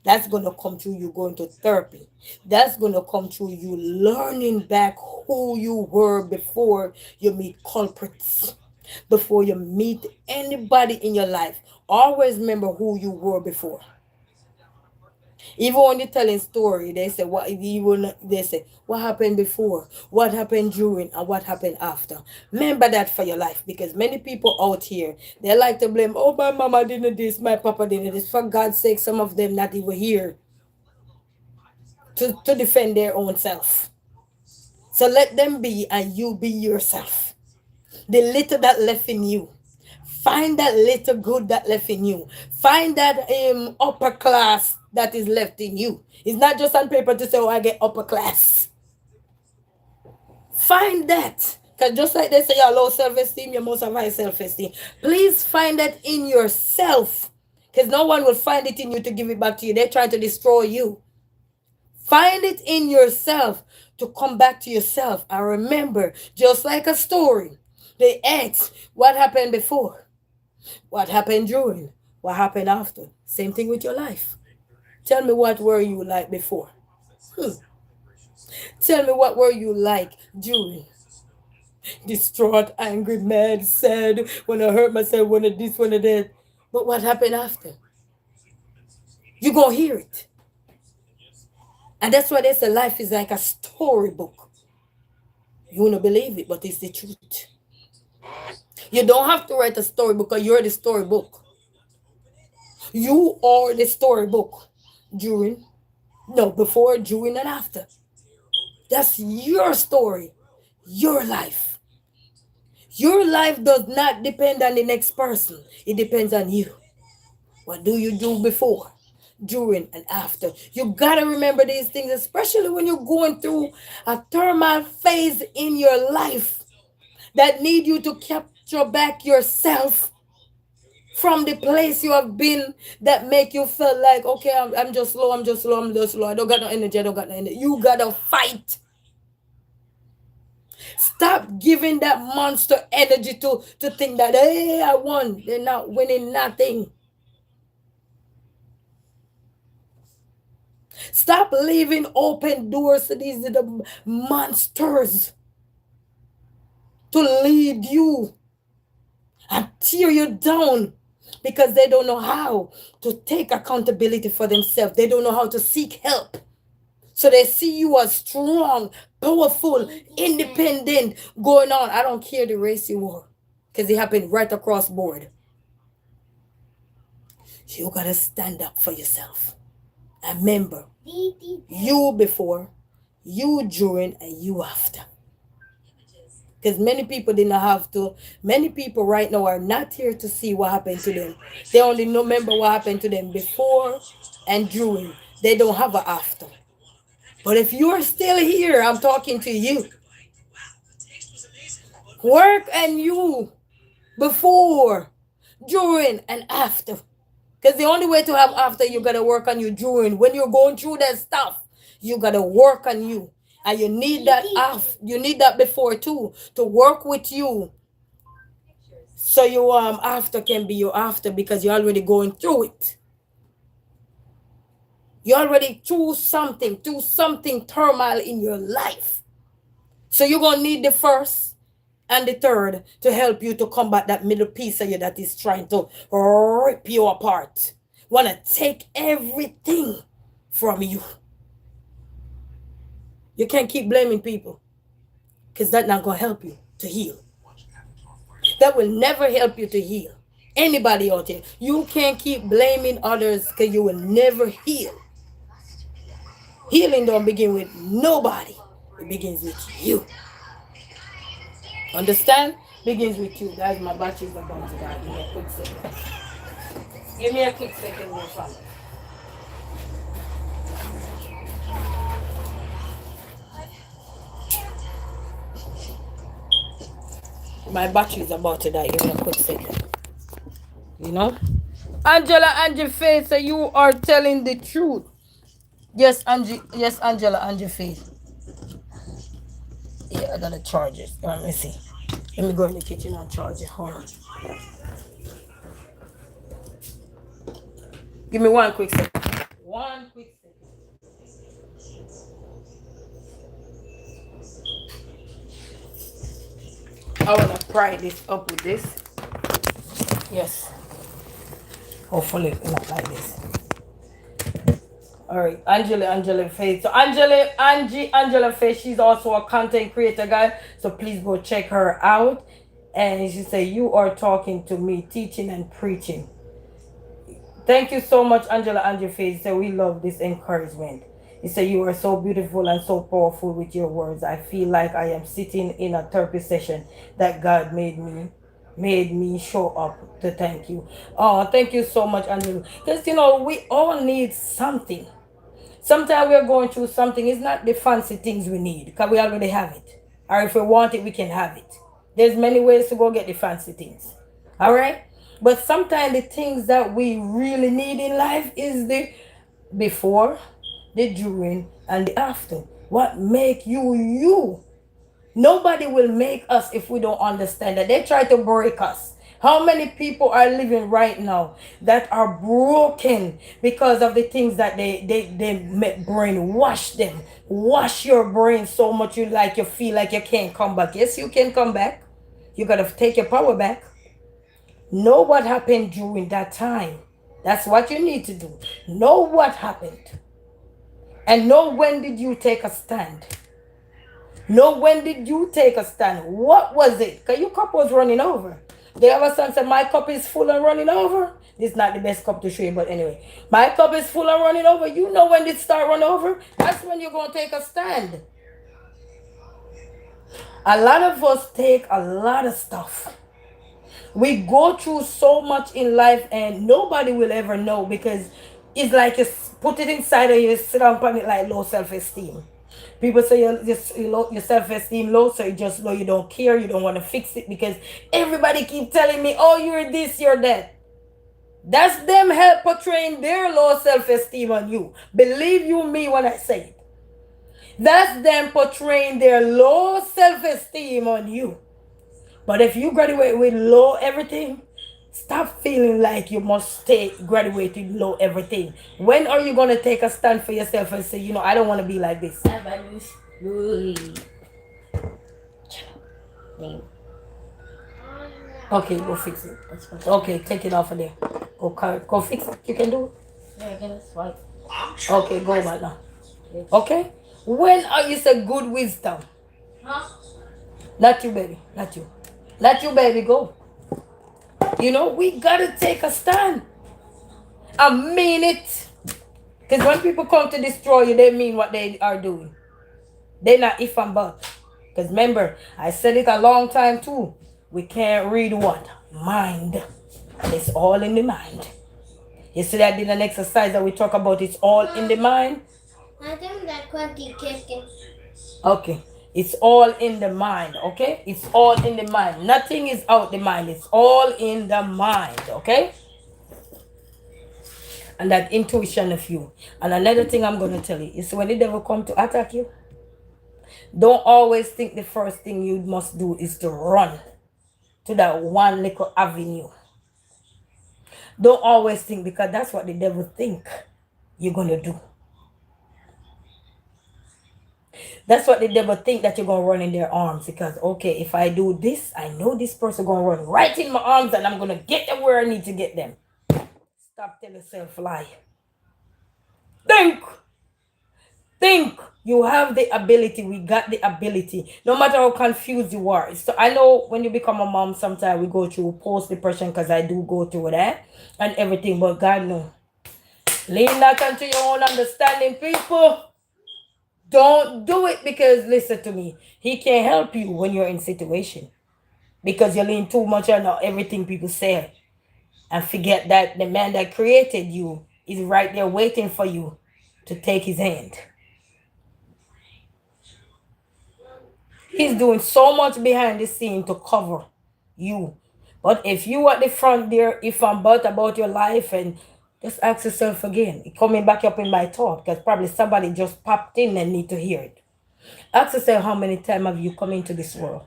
That's going to come through you going to therapy. That's going to come through you learning back who you were before you meet culprits. Before you meet anybody in your life. Always remember who you were before. Even when you're telling story, they say what happened before, what happened during, and what happened after. Remember that for your life, because many people out here they like to blame. Oh, my mama didn't this, my papa didn't this. For God's sake, some of them not even here to defend their own self. So let them be, and you be yourself. The little that left in you. Find that little good that left in you. Find that upper class that is left in you. It's not just on paper to say, oh, I get upper class. Find that. Because just like they say, you low self-esteem, you must have high self-esteem. Please find that in yourself. Because no one will find it in you to give it back to you. They're trying to destroy you. Find it in yourself to come back to yourself. And remember, just like a story, they ask, what happened before? What happened during? What happened after? Same thing with your life. Tell me what were you like before? Tell me what were you like during? Distraught, angry, mad, sad, when I hurt myself, when I this, when I that. But what happened after? You gonna hear it. And that's why they say life is like a storybook. You won't believe it, but it's the truth. You don't have to write a storybook because you're the storybook. You are the storybook. Before, during, and after. That's your story. Your life. Your life does not depend on the next person. It depends on you. What do you do before, during, and after? You gotta remember these things, especially when you're going through a turmoil phase in your life that need you to capture back yourself from the place you have been that make you feel like, okay, I'm just low, I'm just low, I don't got no energy, I don't got no energy. You gotta fight. Stop giving that monster energy to think that, hey, I won. They're not winning nothing. Stop leaving open doors to these little monsters to lead you and tear you down because they don't know how to take accountability for themselves. They don't know how to seek help. So they see you as strong, powerful, independent, going on. I don't care the race you are, because it happened right across board. You got to stand up for yourself. And remember, you before, you during, and you after. Because many people did not have to. Many people right now are not here to see what happened to them. They only remember what happened to them before and during. They don't have an after. But if you are still here, I'm talking to you. Work and you before, during, and after. Because the only way to have after, you gotta work on you during. When you're going through that stuff, you gotta work on you. And you need that after, you need that before too, to work with you. So you after can be your after, because you're already going through it. You're already through something turmoil in your life. So you're gonna need the first and the third to help you to combat that middle piece of you that is trying to rip you apart. Wanna take everything from you. You can't keep blaming people, because that's not gonna help you to heal. That will never help you to heal. Anybody out there, you can't keep blaming others, because you will never heal. Healing don't begin with nobody. It begins with you. Understand? Begins with you. Guys, my battery's about to die. Give me a quick second. Give me a quick second, my family. My battery's about to die. Give me a quick second. You know? Angela, Angie Faith, so you are telling the truth. Yes, Angie. Yes, Angela, Angie Faith. Yeah, I gotta charge it. Let me see. Let me go in the kitchen and charge it. Hold on. Give me one quick second. One quick second. I wanna pry this up with this. Yes. Hopefully not like this. All right, Angela Faith. So Angela Faith, she's also a content creator, guys. So please go check her out. And she said, "You are talking to me, teaching and preaching." Thank you so much, Angela Faith. So we love this encouragement. He said, "You are so beautiful and so powerful with your words. I feel like I am sitting in a therapy session that God made me show up to thank you." Oh, thank you so much, Angela. Because we all need something. Sometimes we are going through something. It's not the fancy things we need, because we already have it. Or if we want it, we can have it. There's many ways to go get the fancy things. All right? But sometimes the things that we really need in life is the before, the during, and the after. What make you you? Nobody will make us if we don't understand that. They try to break us. How many people are living right now that are broken because of the things that they brainwash them? Wash your brain so much you feel like you can't come back. Yes, you can come back. You gotta take your power back. Know what happened during that time. That's what you need to do. Know what happened. And know when did you take a stand. Know when did you take a stand. What was it? Because your cup was running over. The other son said, "My cup is full and running over." This is not the best cup to show you, but anyway. My cup is full and running over. You know when it start running over? That's when you're going to take a stand. A lot of us take a lot of stuff. We go through so much in life and nobody will ever know, because it's like you put it inside of you, sit on it like low self-esteem. People say your self-esteem low, so you just know you don't care, you don't want to fix it, because everybody keep telling me, "Oh, you're this, you're that." That's them help portraying their low self-esteem on you. Believe you me when I say it. That's them portraying their low self-esteem on you. But if you graduate with low everything, stop feeling like you must graduate with low everything. When are you going to take a stand for yourself and say, I don't want to be like this? Okay, go fix it. Okay, take it off of there. Go fix it. You can do it. Yeah, that's right. Okay, go right now. Okay? When are you say good wisdom? Huh? Not you, baby. Not you. Not you, baby. Go. We gotta take a stand. I mean it. Because when people come to destroy you, they mean what they are doing. They're not if and but. Because remember, I said it a long time too. We can't read what? Mind. It's all in the mind. Yesterday I did an exercise that we talk about it's all in the mind. I think that quirky kicking. Okay. It's all in the mind, okay? It's all in the mind. Nothing is out the mind. It's all in the mind, okay? and that intuition of you. And another thing I'm going to tell you is when the devil come to attack you, don't always think the first thing you must do is to run to that one little avenue. Don't always think, because that's what the devil think you're going to do. That's what the devil think, that you're going to run in their arms, because, okay, if I do this, I know this person going to run right in my arms and I'm going to get them where I need to get them. Stop telling yourself lie. Think you have the ability. We got the ability, no matter how confused you are. So I know when you become a mom, sometimes we go through post depression, because I do go through that and everything, but God knows. Lean not unto your own understanding, people. Don't do it, because listen to me, he can't help you when you're in situation, because you lean too much on everything people say and forget that the man that created you is right there waiting for you to take his hand. He's doing so much behind the scene to cover you. But if you at the front there, if I'm about your life, and just ask yourself again, it coming back up in my thought, because probably somebody just popped in and need to hear it. Ask yourself, how many times have you come into this world?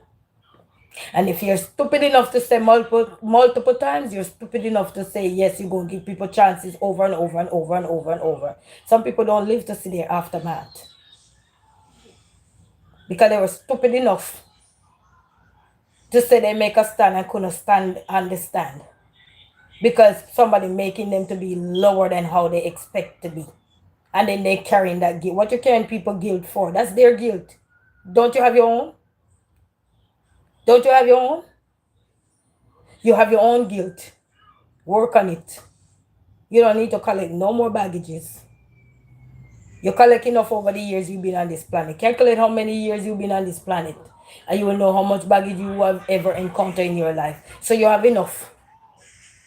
And if you're stupid enough to say multiple times, you're stupid enough to say yes, you're going to give people chances over and over and over and over and over. Some people don't live to see their aftermath, because they were stupid enough to say they make a stand and couldn't understand, because somebody making them to be lower than how they expect to be, and then they carrying that guilt. What you carrying people guilt for? That's their guilt. Don't you have your own? Don't you have your own? You have your own guilt. Work on it. You don't need to collect no more baggages. You collect enough over the years you've been on this planet. Calculate how many years you've been on this planet, and you will know how much baggage you have ever encountered in your life. So you have enough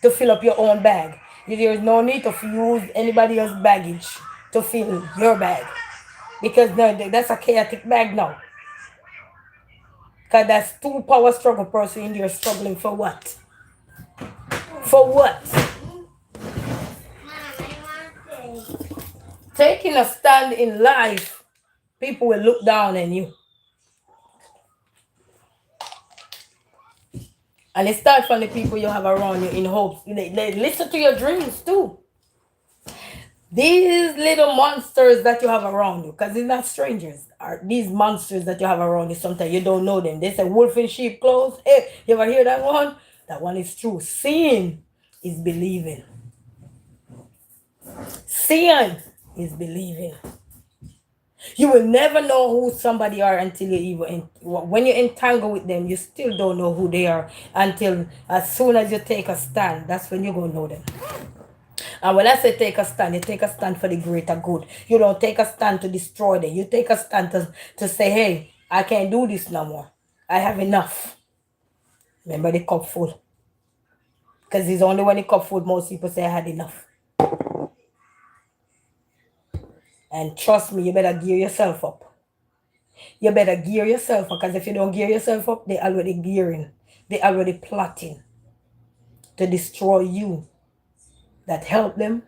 to fill up your own bag. There is no need to use anybody else's baggage to fill your bag, because that's a chaotic bag now. Because that's two power struggle person in there struggling for what? For what? Taking a stand in life, people will look down on you. And it starts from the people you have around you in hopes. They listen to your dreams too. These little monsters that you have around you, because they're not strangers, are these monsters that you have around you. Sometimes you don't know them. They say wolf in sheep clothes. Hey, you ever hear that one? That one is true. Seeing is believing. Seeing is believing. You will never know who somebody are until you even when you entangle with them. You still don't know who they are until as soon as you take a stand. That's when you're gonna know them. And when I say take a stand, you take a stand for the greater good. You don't take a stand to destroy them. You take a stand to say, hey, I can't do this no more. I have enough. Remember the cup full. Because it's only when the cup full most people say I had enough. And trust me, you better gear yourself up. You better gear yourself up, because if you don't gear yourself up, they're already gearing. They're already plotting to destroy you. That help them,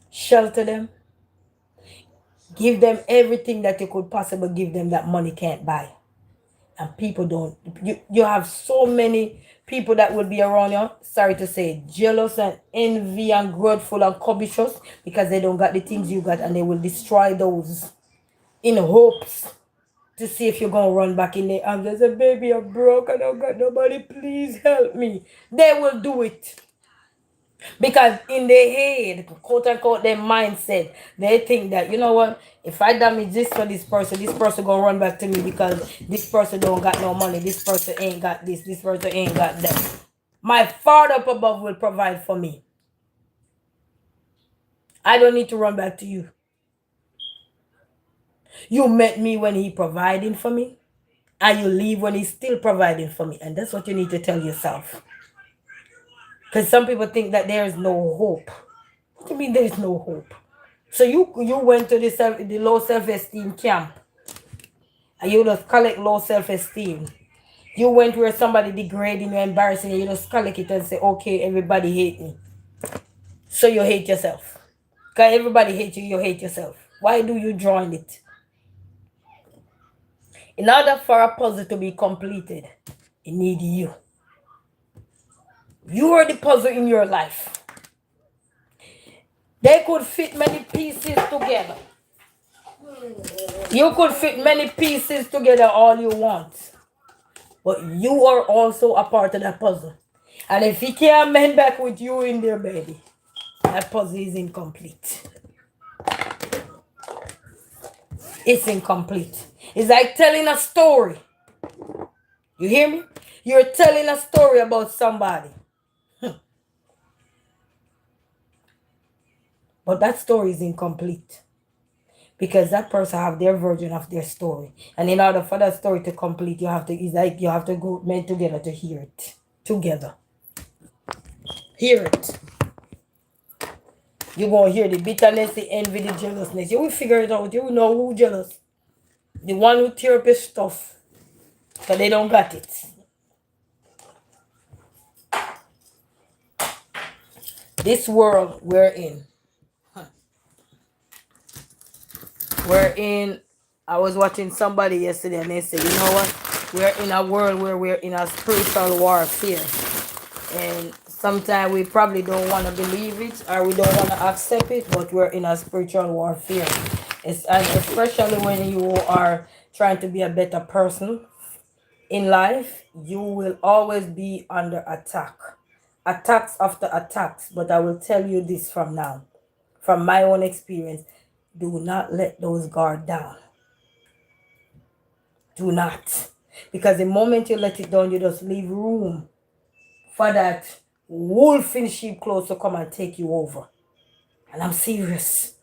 shelter them, give them everything that you could possibly give them that money can't buy. And people don't. You have so many people that will be around you, sorry to say, jealous and envy and grudgeful and covetous, because they don't got the things you got, and they will destroy those in hopes to see if you're going to run back in their arms and say, baby, I'm broke, I don't got nobody, please help me. They will do it. Because in their head, quote unquote, their mindset, they think that, you know what, if I damage this for this person gonna run back to me, because this person don't got no money, this person ain't got this person ain't got that. My Father up above will provide for me. I don't need to run back to you. You met me when he providing for me, and you leave when he's still providing for me. And that's what you need to tell yourself. Because some people think that there is no hope. What do you mean there is no hope? So you went to the low self-esteem camp, and you just collect low self-esteem. You went where somebody degrading you, embarrassing you, you just collect it and say, okay, everybody hate me. So you hate yourself. Because everybody hates you, you hate yourself. Why do you join it? In order for a puzzle to be completed, it needs you. You are the puzzle in your life. They could fit many pieces together. You could fit many pieces together all you want. But you are also a part of that puzzle. And if he can't mend back with you in there, baby, that puzzle is incomplete. It's incomplete. It's like telling a story. You hear me? You're telling a story about somebody. But that story is incomplete. Because that person have their version of their story. And in order for that story to complete, it's like you have to go men together to hear it. Together. Hear it. You're going to hear the bitterness, the envy, the jealousness. You will figure it out. You will know who's jealous. The one who tear up his stuff. Because they don't got it. This world we're in. I was watching somebody yesterday and they said, you know what? We're in a world where we're in a spiritual warfare. And sometimes we probably don't want to believe it or we don't want to accept it, but we're in a spiritual warfare. And especially when you are trying to be a better person in life, you will always be under attack. Attacks after attacks. But I will tell you this from now, from my own experience. Do not let those guard down. Do not. Because the moment you let it down, you just leave room for that wolf in sheep clothes to come and take you over. And I'm serious.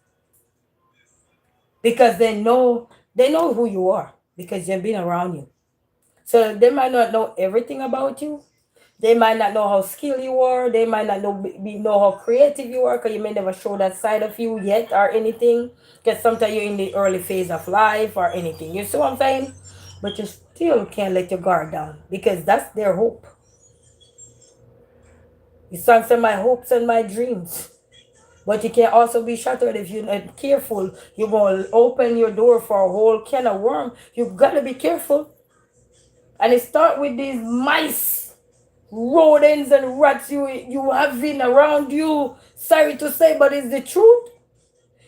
Because they know who you are. Because they've been around you. So they might not know everything about you. They might not know how skilled you are. They might not know how creative you are because you may never show that side of you yet or anything. Because sometimes you're in the early phase of life or anything. You see what I'm saying? But you still can't let your guard down because that's their hope. The song said, my hopes and my dreams. But you can also be shattered if you're not careful. You're going to open your door for a whole can of worm. You've got to be careful. And it starts with these mice, rodents and rats you have been around you. Sorry to say, but it's the truth.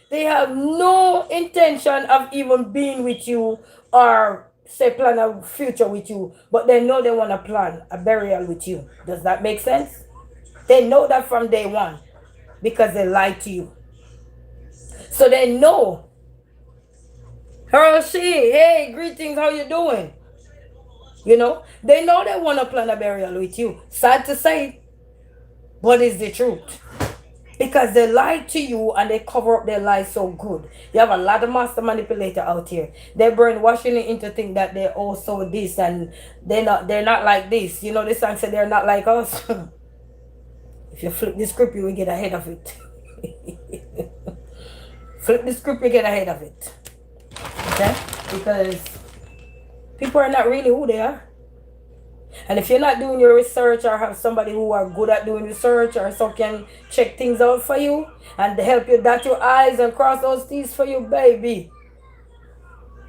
They have no intention of even being with you or say plan a future with you. But they know they want to plan a burial with you. Does that make sense? They know that from day one because they lied to you. So they know. Her or she, hey, greetings, how you doing? You know, they know they want to plan a burial with you. Sad to say, but it's the truth. Because they lie to you and they cover up their lies so good. You have a lot of master manipulator out here. They're brainwashing you into think that they're also this and they're not like this. You know, this song said they're not like us. If you flip the script, you will get ahead of it. Flip the script, you get ahead of it. Okay? Because people are not really who they are. And if you're not doing your research or have somebody who are good at doing research or so can check things out for you and help you dot your I's and cross those T's for you, baby.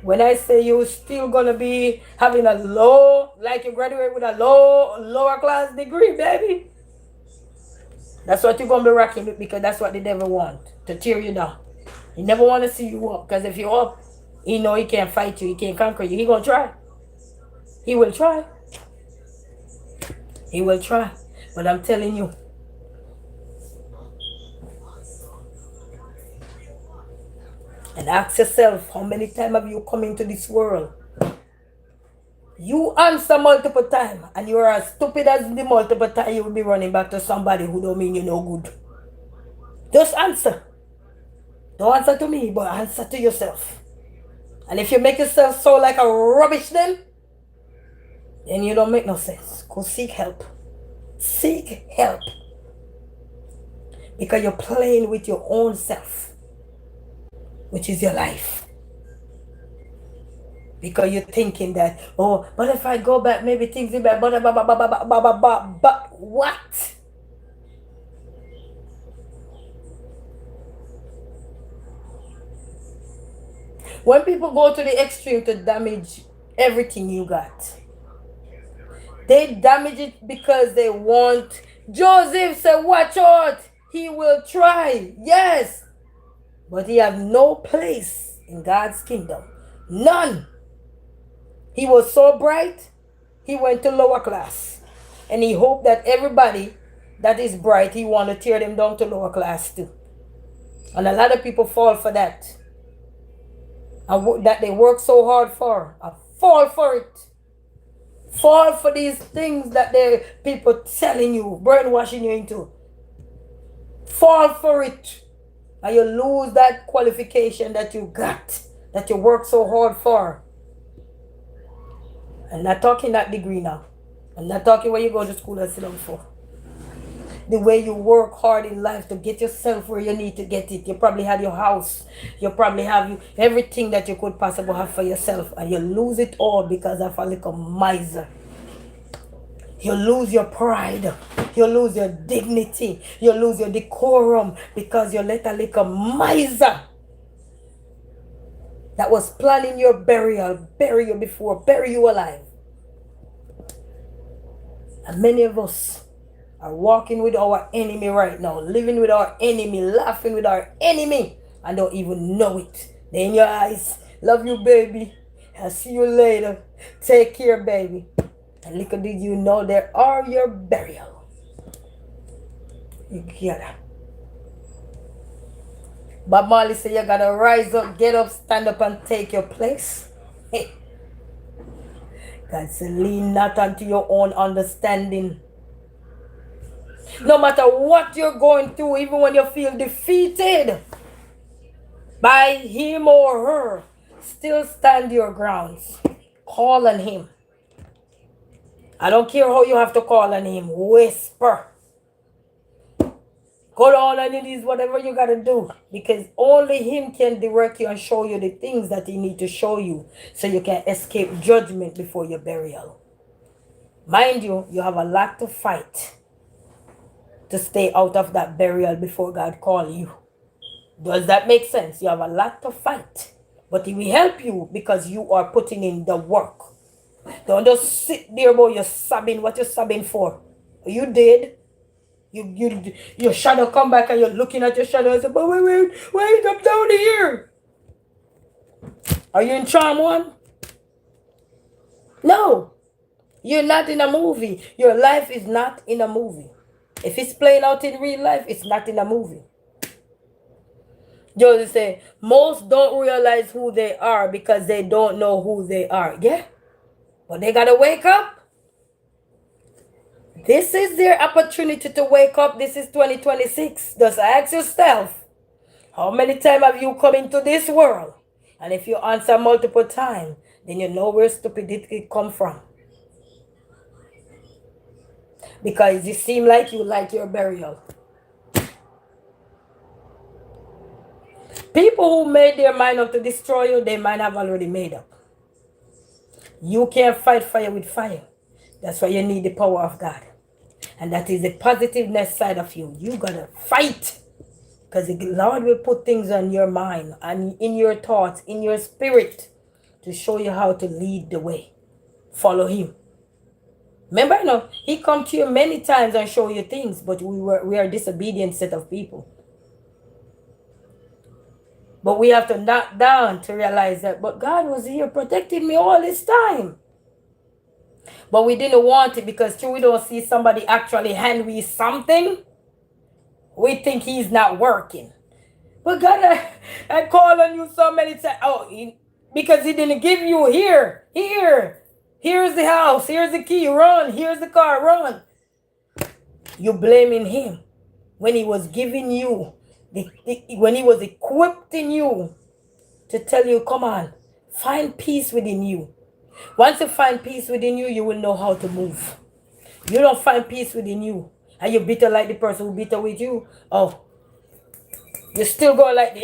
When I say you're still going to be having a low, like you graduate with a lower class degree, baby. That's what you're going to be rocking with because that's what the devil wants, to tear you down. He never want to see you up because if you're up, he know he can't fight you, he can't conquer you. He going to try. He will try. He will try. But I'm telling you, and ask yourself, how many times have you come into this world? You answer multiple times, and you are as stupid as the multiple time you will be running back to somebody who don't mean you no good. Just answer. Don't answer to me, but answer to yourself. And if you make yourself so like a rubbish then you don't make no sense. Go seek help. Seek help. Because you're playing with your own self, which is your life. Because you're thinking that, oh, but if I go back, maybe things will be better. But what? When people go to the extreme to damage everything you got, they damage it because they want. Joseph said, watch out, he will try. Yes, but he have no place in God's kingdom. None. He was so bright, he went to lower class. And he hoped that everybody that is bright, he want to tear them down to lower class too. And a lot of people fall for that. And that they work so hard for. I fall for it. Fall for these things that the people telling you, brainwashing you into. Fall for it. And you lose that qualification that you got, that you work so hard for. I'm not talking that degree now. I'm not talking where you go to school and sit down for. The way you work hard in life to get yourself where you need to get it. You probably have your house. You probably have everything that you could possibly have for yourself. And you lose it all because of a little miser. You lose your pride. You lose your dignity. You lose your decorum because you let a little miser that was planning your burial bury you before, bury you alive. And many of us are walking with our enemy right now, living with our enemy, laughing with our enemy, and don't even know it. They in your eyes. Love you, baby. I'll see you later. Take care, baby. And little did you know they are your burial. You get it. Bob Marley said you gotta rise up, get up, stand up, and take your place. God said, lean not unto your own understanding. No matter what you're going through, even when you feel defeated by him or her, still stand your grounds. Call on him. I don't care how you have to call on him. Whisper. Go down on your knees, whatever you got to do. Because only him can direct you and show you the things that he need to show you so you can escape judgment before your burial. Mind you, you have a lot to fight to stay out of that burial before God call you. Does that make sense? You have a lot to fight. But he will help you because you are putting in the work. Don't just sit there, boy, you're sobbing. What you sobbing for? You did. Your shadow come back and you're looking at your shadow and say, but wait, I'm down here. Are you in Charm 1? No. You're not in a movie. Your life is not in a movie. If it's playing out in real life, it's not in a movie. Joseph say, most don't realize who they are because they don't know who they are. Yeah? But they got to wake up. This is their opportunity to wake up. This is 2026. Just ask yourself, how many times have you come into this world? And if you answer multiple times, then you know where stupidity come from. Because it seems like you like your burial. People who made their mind up to destroy you, their mind have already made up. You can't fight fire with fire. That's why you need the power of God. And that is the positiveness side of you. You gotta fight. Because the Lord will put things on your mind and in your thoughts, in your spirit, to show you how to lead the way. Follow him. Remember, he come to you many times and show you things, but we are a disobedient set of people. But we have to knock down to realize that, but God was here protecting me all this time. But we didn't want it because till we don't see somebody actually hand me something, we think he's not working. But God, I call on you so many times. Because he didn't give you here. Here's the house. Here's the key. Run. Here's the car. Run. You're blaming him when he was giving you, when he was equipping you to tell you, come on, find peace within you. Once you find peace within you, you will know how to move. You don't find peace within you, and you're bitter like the person who bitter with you. Oh, you're still going like this.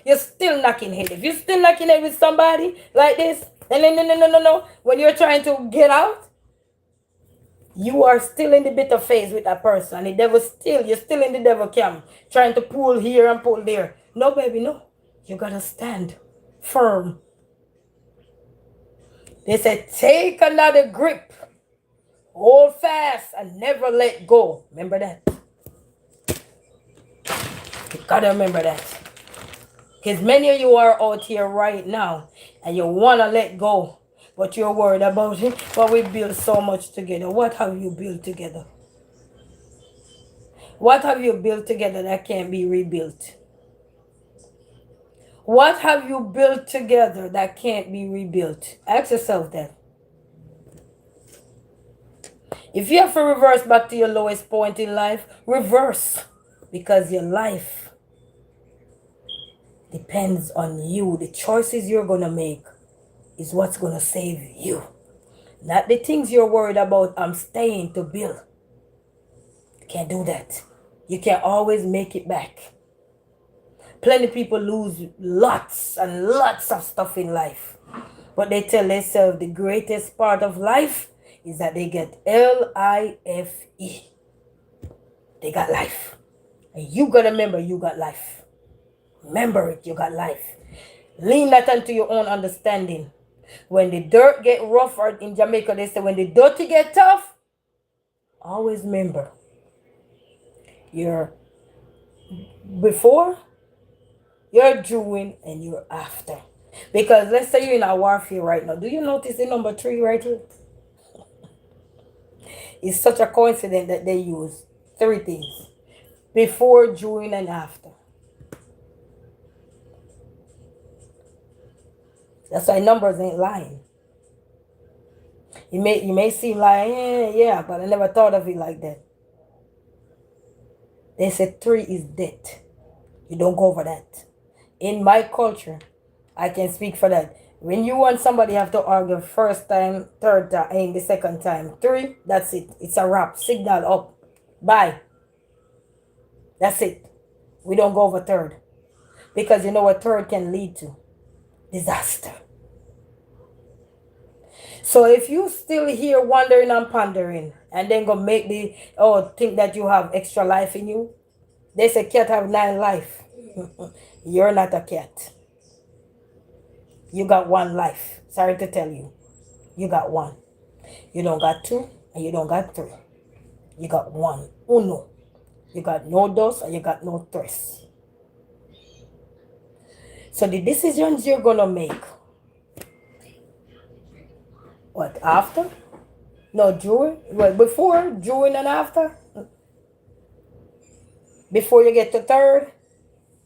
You're still knocking head. If you're still knocking head with somebody like this, no. When you're trying to get out, you are still in the bitter phase with that person. And the devil you're still in the devil camp, trying to pull here and pull there. No, baby, no. You gotta stand firm. They said, take another grip. Hold fast and never let go. Remember that. You gotta remember that. Because many of you are out here right now and you wanna let go, but you're worried about it. But we build so much together. What have you built together? What have you built together that can't be rebuilt? What have you built together that can't be rebuilt? Ask yourself that. If you have to reverse back to your lowest point in life, reverse. Because your life depends on you. The choices you're going to make is what's going to save you. Not the things you're worried about, I'm staying to build. You can't do that. You can always make it back. Plenty of people lose lots and lots of stuff in life. But they tell themselves the greatest part of life is that they get L-I-F-E. They got life. And you got to remember you got life. Remember it, you got life. Lean that onto your own understanding. When the dirt get rough, or in Jamaica they say when the dirty get tough, always remember you're before, you're during, and you're after. Because let's say you're in a warfare right now. Do you notice the number 3 right here? It's such a coincidence that they use 3 things. Before, during, and after. That's why numbers ain't lying. You may seem like, yeah, but I never thought of it like that. They said 3 is death. You don't go over that. In my culture, I can speak for that. When you want somebody, you have to argue first time, third time, and the second time. 3, that's it. It's a wrap. Signal up. Bye. That's it. We don't go over third. Because you know what third can lead to? Disaster. So if you still here wondering and pondering, and then go make think that you have extra life in you, they say cat have 9 life. You're not a cat. You got 1 life. Sorry to tell you. You got 1. You don't got 2 and you don't got 3. You got 1. Uno. You got no dos and you got no tres. So the decisions you're going to make. What, after? No, during? Well, before, during, and after? Before you get to third,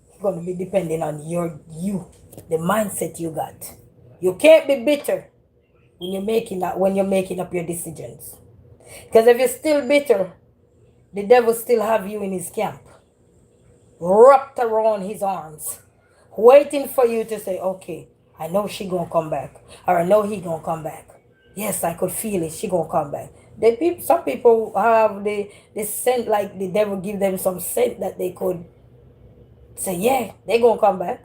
it's going to be depending on you, the mindset you got. You can't be bitter when you're making up your decisions. Because if you're still bitter, the devil still have you in his camp, wrapped around his arms, waiting for you to say, okay, I know she gonna come back, or I know he gonna come back. Yes, I could feel it, she gonna come back. Some people have the scent, like the devil give them some scent that they could say, yeah, they gonna come back.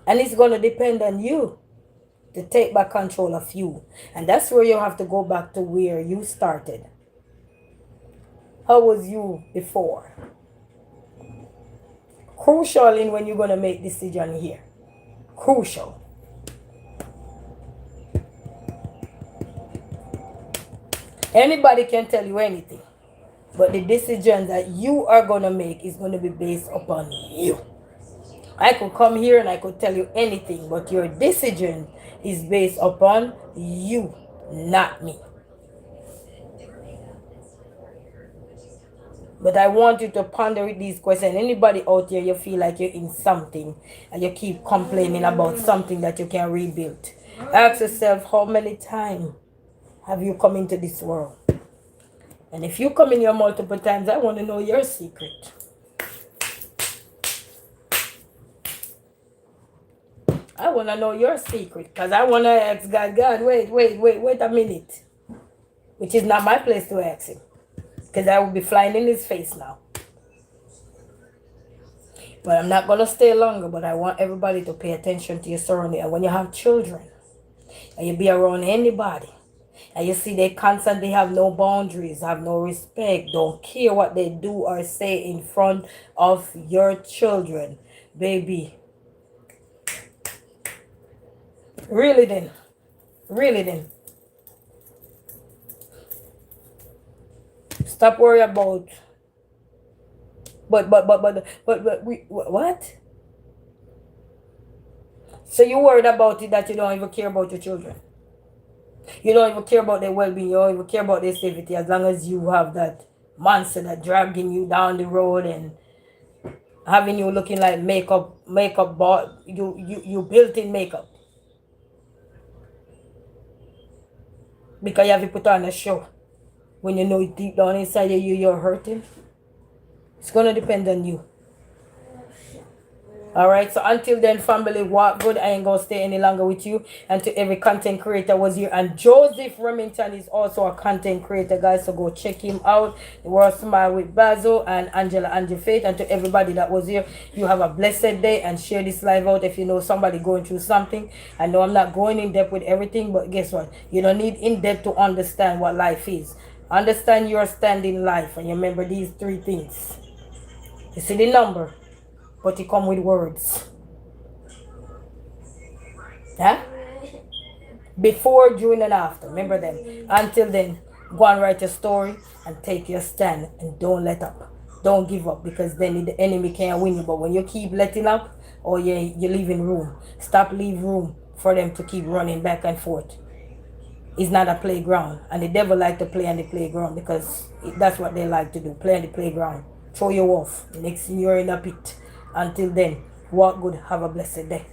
And it's gonna depend on you to take back control of you. And that's where you have to go back to where you started. How was you before? Crucial in when you're going to make decision here. Crucial. Anybody can tell you anything. But the decision that you are going to make is going to be based upon you. I could come here and I could tell you anything, but your decision is based upon you, not me. But I want you to ponder these questions. Anybody out there, you feel like you're in something and you keep complaining about something that you can rebuild. Ask yourself, how many times have you come into this world? And if you come in here multiple times, I want to know your secret. I want to know your secret, because I want to ask God, wait a minute. Which is not my place to ask him, because I will be flying in his face now. But I'm not going to stay longer, but I want everybody to pay attention to your surrounding. And when you have children, and you be around anybody, And you see, they constantly have no boundaries, have no respect, don't care what they do or say in front of your children. Baby, really then, really then. Stop worrying about, but we, what? So you worried about it that you don't even care about your children. You don't even care about their well-being. You don't even care about their safety. As long as you have that monster that dragging you down the road and having you looking like makeup bought you built in makeup because you have to put on a show when you know deep down inside of you you're hurting. It's gonna depend on you. All right, so until then, family, walk good. I ain't gonna stay any longer with you. And to every content creator was here, and Joseph Remington is also a content creator, guys. So go check him out. The World Smile with Basil and Angela and Faith. And to everybody that was here, you have a blessed day and share this live out if you know somebody going through something. I know I'm not going in depth with everything, but guess what? You don't need in depth to understand what life is. Understand your stand in life, and you remember these 3 things. You see the number, but it come with words. Huh? Before, during, and after. Remember them. Until then, go and write your story and take your stand and don't let up. Don't give up, because then the enemy can't win you. But when you keep letting up, oh yeah, you're leaving room. Stop, leave room for them to keep running back and forth. It's not a playground, and the devil like to play on the playground because that's what they like to do, play on the playground, throw you off. The next thing you're in a pit. Until then, walk good, have a blessed day.